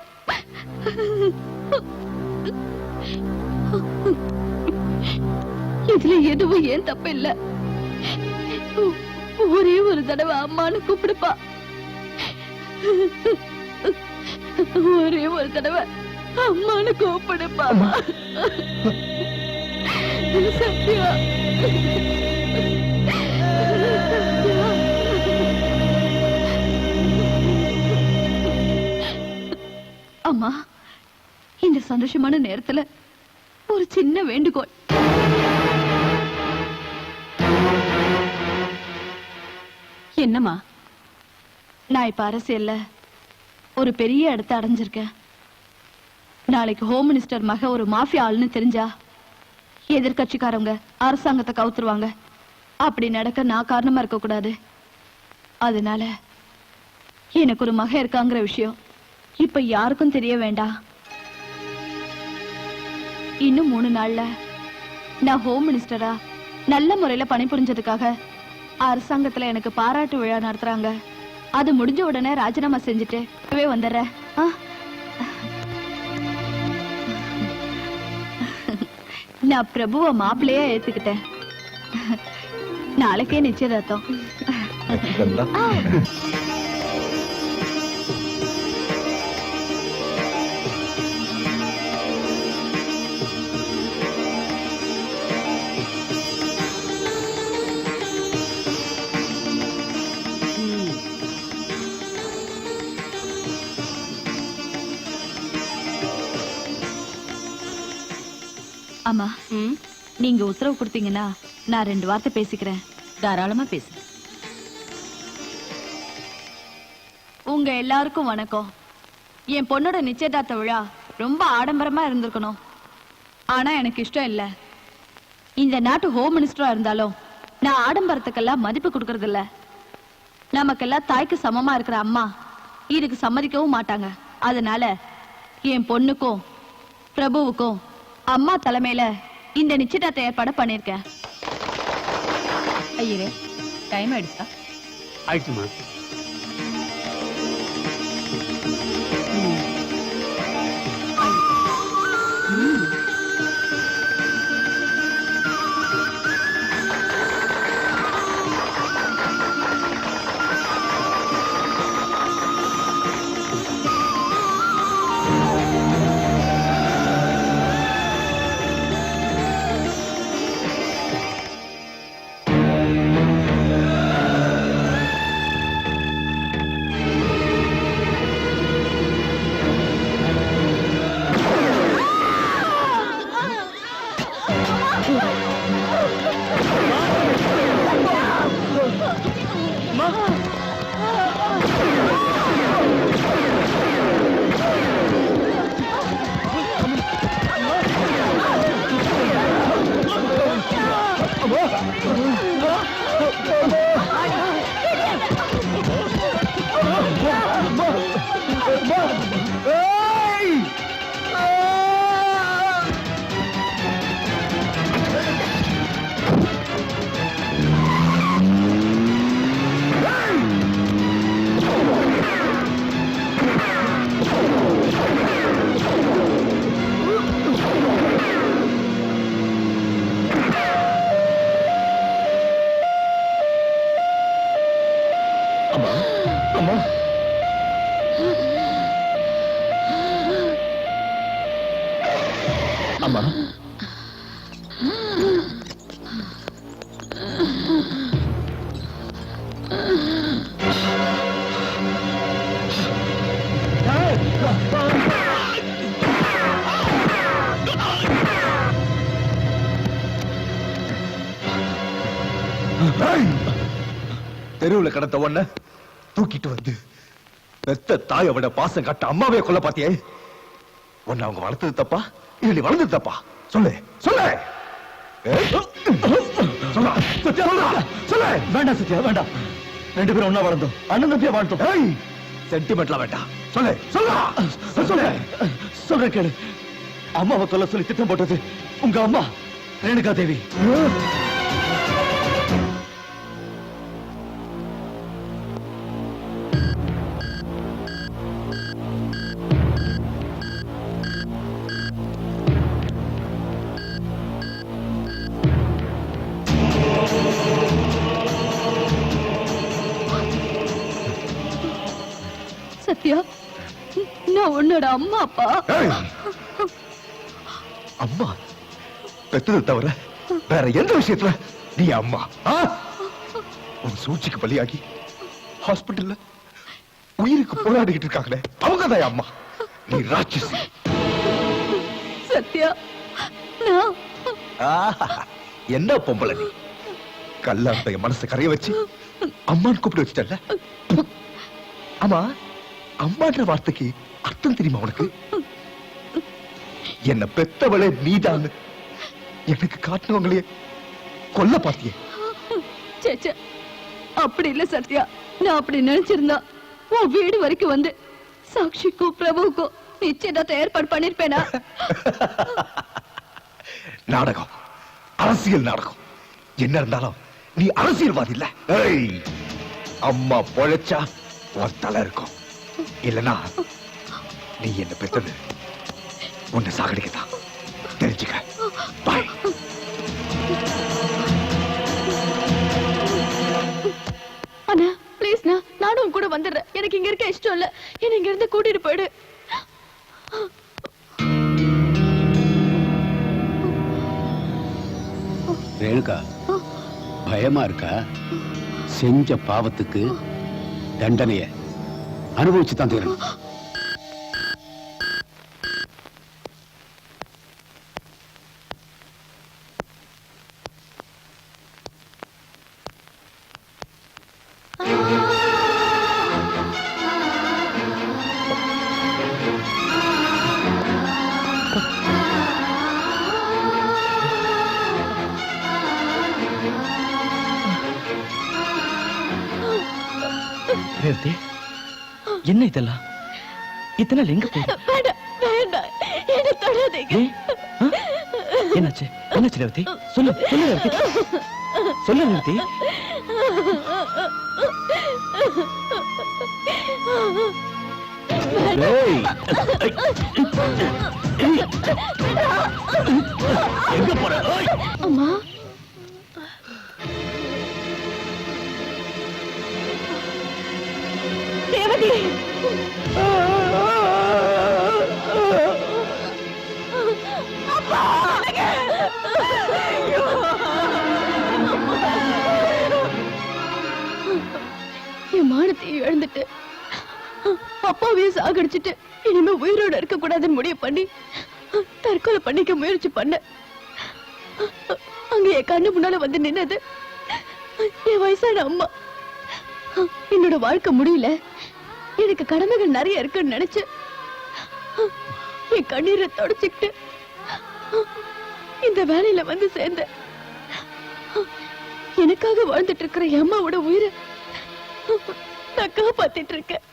இதுல எதுவும் ஏன் தப்பு இல்ல. ஒரே ஒரு தடவை அம்மான்னு கூப்பிடுப்பா. ஒரே ஒரு தடவை அம்மான்னு கூப்பிடுப்பா. சத்யா, அம்மா, இந்த சந்தோஷமான நேரத்துல ஒரு சின்ன வேண்டுகோள். என்னம்மா? நான் இப்ப அரசியல்ல ஒரு பெரிய இடத்தை அடைஞ்சிருக்கேன். நாளைக்கு ஹோம் மினிஸ்டர் மக ஒரு மாஃபியா ஆளுன்னு தெரிஞ்சா எதிர்கட்சிக்காரங்க அரசாங்கத்தை கவுத்துருவாங்க. அப்படி நடக்க நான் காரணமா இருக்க கூடாது. அதனால எனக்கு ஒரு மக இருக்காங்கிற விஷயம் இப்ப யாருக்கும் தெரிய வேண்டாம். இன்னும் 3 நாள்ல நான் ஹோம் மினிஸ்டரா நல்ல முறையில பணிபுரிஞ்சதுக்காக அரசாங்கத்துல எனக்கு பாராட்டு விழா நடத்துறாங்க. அது முடிஞ்ச உடனே ராஜினாமா செஞ்சுட்டு வந்துடுறேன். நான் பிரபுவ மாப்பிள்ளையா ஏத்துக்கிட்டேன். நாளைக்கே நிச்சயதார்த்தம். அம்மா, நீங்க உத்தரவு கொடுத்தீங்கன்னா நான் 2 வார்த்தை பேசிக்கிறேன். தாராளமா பேசு. உங்க எல்லாருக்கும் வணக்கம். என் பொண்ணோட நிச்சயதார்த்த விழா ரொம்ப ஆடம்பரமா இருந்திருக்கணும். ஆனா எனக்கு இஷ்டம் இல்ல. இந்த நாட்டு ஹோம் மினிஸ்டரா இருந்தாலும் நான் ஆடம்பரத்துக்கெல்லாம் மதிப்பு கொடுக்கறது இல்ல. நமக்கெல்லாம் தாய்க்கு சமமா இருக்கிற அம்மா இதுக்கு சம்மதிக்கவும் மாட்டாங்க. அதனால என் பொண்ணுக்கும் பிரபுவுக்கும் அம்மா தலைமையில இந்த நிச்சயதார்த்த ஏற்பாடு பண்ணிருக்கேன். ஐயரே, டைம் ஆயிடுச்சா? ஆயிடுச்சுமா. அம்மா அம்மா அம்மா தெருவுல கடந்த ஒண்ண தூக்கிட்டு வந்து பெத்த தாயை விட பாசம் காட்ட அம்மாவே கொல்ல பாத்தியே உன்னை அவங்க வளர்த்தது தப்பா இல்ல நீ வளர்ந்தது தப்பா சொல்லு சொல்லு வேண்டாம் சத்யா வேண்டாம். 2 பேரும் ஒண்ணா வாழ்ந்தோம், அண்ணன் தம்பியா வாழ்ந்தோம். சென்டிமெண்ட்லாம் வேண்டாம், சொல்லு சொல்லு சொல்லு. சொல்றேன் கேளு. அம்மாவை கொல்ல சொல்லி திட்டம் போட்டது உங்க அம்மா ரேணுகா தேவி. சத்யா, நான் உன்னோட அம்மா அப்பா. அம்மா பெத்தது தவிர வேற எந்த விஷயத்துல நீ அம்மா? உன் சூழ்ச்சிக்கு பலியாகி ஹாஸ்பிட்டல்ல உயிருக்கு போராடிக்கிட்டு இருக்காங்களே அவங்க தான் அம்மா. நீ ராட்சசி. சத்யா, நான் என்ன பொம்பளை நீ? கல்லாந்தைய மனசை கரைய வச்சு அம்மான்னு கூப்பிட்டு வச்சுட்டல. ஆமா, அம்மான்ற வார்த்தைக்கு அர்த்தம் தெரியுமா உனக்கு? என்ன பெத்தவளே நீதான் எனக்கு காட்டினவங்களே கொல்ல பார்த்தியே. சேச்சே, அப்படி இல்ல சத்யா. நான் அப்படி நினைச்சிருந்தா உன் வீடு வரைக்கும் வந்து சாக்ஷிக்கும் பிரபுவுக்கும் நிச்சயதார்த்தம் ஏற்பாடு பண்ணிருப்பேனா? நாடகம், அரசியல் நாடகம். என்ன இருந்தாலும் நீ அரசியல்வாதி இல்ல. அம்மா பொழைச்சா உன் தலை இருக்கும், இல்லனா நீ என்ன பெத்தது உன்னை சாகடிக்கதான். தெரிஞ்சுக்க. பாய். அண்ணா ப்ளீஸ், நானும் கூட வந்துடுறேன். எனக்கு இங்க இருக்க இஷ்டம் இல்ல. என்ன இங்க இருந்து கூட்டிட்டு போயிடு. ரேணுகா, பயமா இருக்கா? செஞ்ச பாவத்துக்கு தண்டனைய அனுபவிச்சு தான் தீரணும். ரேவதி, என்ன இதெல்லாம்? இத்தனை எங்க போய்? வேண்டாம், என்ன தொடாதீங்க. என்னாச்சு என்னாச்சு ரேவதி? சொல்லு சொல்லு ரேவதி, சொல்லு ரேவதி. எங்க போற? அம்மா, தேவதி. என் மானத்தை இழந்துட்டு அப்பாவையும் சாகடிச்சிட்டு இனிமே உயிரோட இருக்க கூடாதுன்னு முடிவு பண்ணி தற்கொலை பண்ணிக்க முயற்சி பண்ண. அங்க என் கண்ணு முன்னால வந்து நின்னது என் வயசான அம்மா. என்னோட வாழ்க்கை முடியல, எனக்கு கடமைகள் நிறைய இருக்குன்னு நினைச்சு என் கண்ணீரை தொடச்சுக்கிட்டு இந்த வேலையில வந்து சேர்ந்த. எனக்காக வாழ்ந்துட்டு இருக்கிற என் அம்மாவோட உயிரை நான் காப்பாத்திட்டு இருக்கேன்.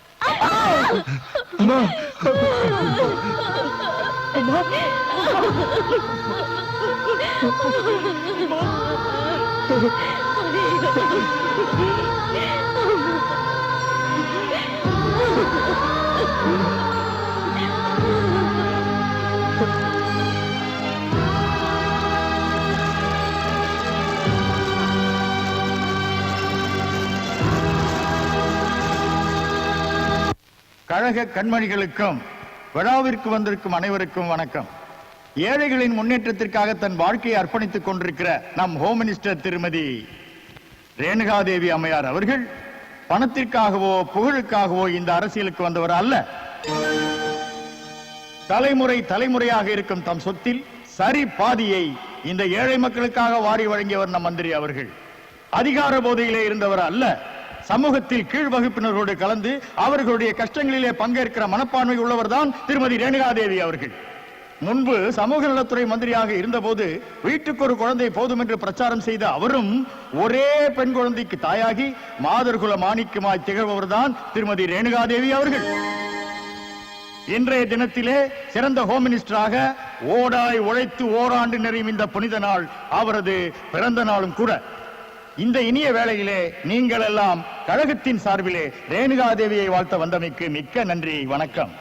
கழக கண்மணிகளுக்கும் விழாவிற்கு வந்திருக்கும் அனைவருக்கும் வணக்கம். ஏழைகளின் முன்னேற்றத்திற்காக தன் வாழ்க்கையை அர்ப்பணித்துக் கொண்டிருக்கிற நம் ஹோம் மினிஸ்டர் திருமதி ரேணுகாதேவி அம்மையார் அவர்கள் பணத்திற்காகவோ புகழுக்காகவோ இந்த அரசியலுக்கு வந்தவர் அல்ல. தலைமுறையாக இருக்கும் தம் சொத்தில் சரி பாதியை இந்த ஏழை மக்களுக்காக வாரி வழங்கியவர் நம் மந்திரி அவர்கள். அதிகார போதையிலே இருந்தவர் அல்ல. சமூகத்தில் கீழ் வகுப்பினரோடு கலந்து அவர்களுடைய கஷ்டங்களிலே பங்கேற்கிற மனப்பான்மை உள்ளவர் தான் திருமதி ரேணுகாதேவி அவர்கள். முன்பு சமூக நலத்துறை மந்திரியாக இருந்தபோது வீட்டுக்கு ஒரு குழந்தை போதும் என்று பிரச்சாரம் செய்த அவரும் ஒரே பெண் குழந்தைக்கு தாயாகி மாதர்குல மாணிக்கமாய் திகழ்பவர் தான் திருமதி ரேணுகாதேவி அவர்கள். இன்றைய தினத்திலே சிறந்த ஹோம் மினிஸ்டராக ஓடாய் உழைத்து ஓராண்டு நிறையும் இந்த புனித நாள் அவரது பிறந்த நாளும் கூட. இந்த இனிய வேளையிலே நீங்கள் எல்லாம் கழகத்தின் சார்பிலே ரேணுகாதேவியை வாழ்த்த வந்தமைக்கு மிக்க நன்றி, வணக்கம்.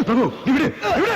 பிரபு விடு விடு.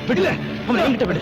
விடல அவனை என்கிட்ட விடு.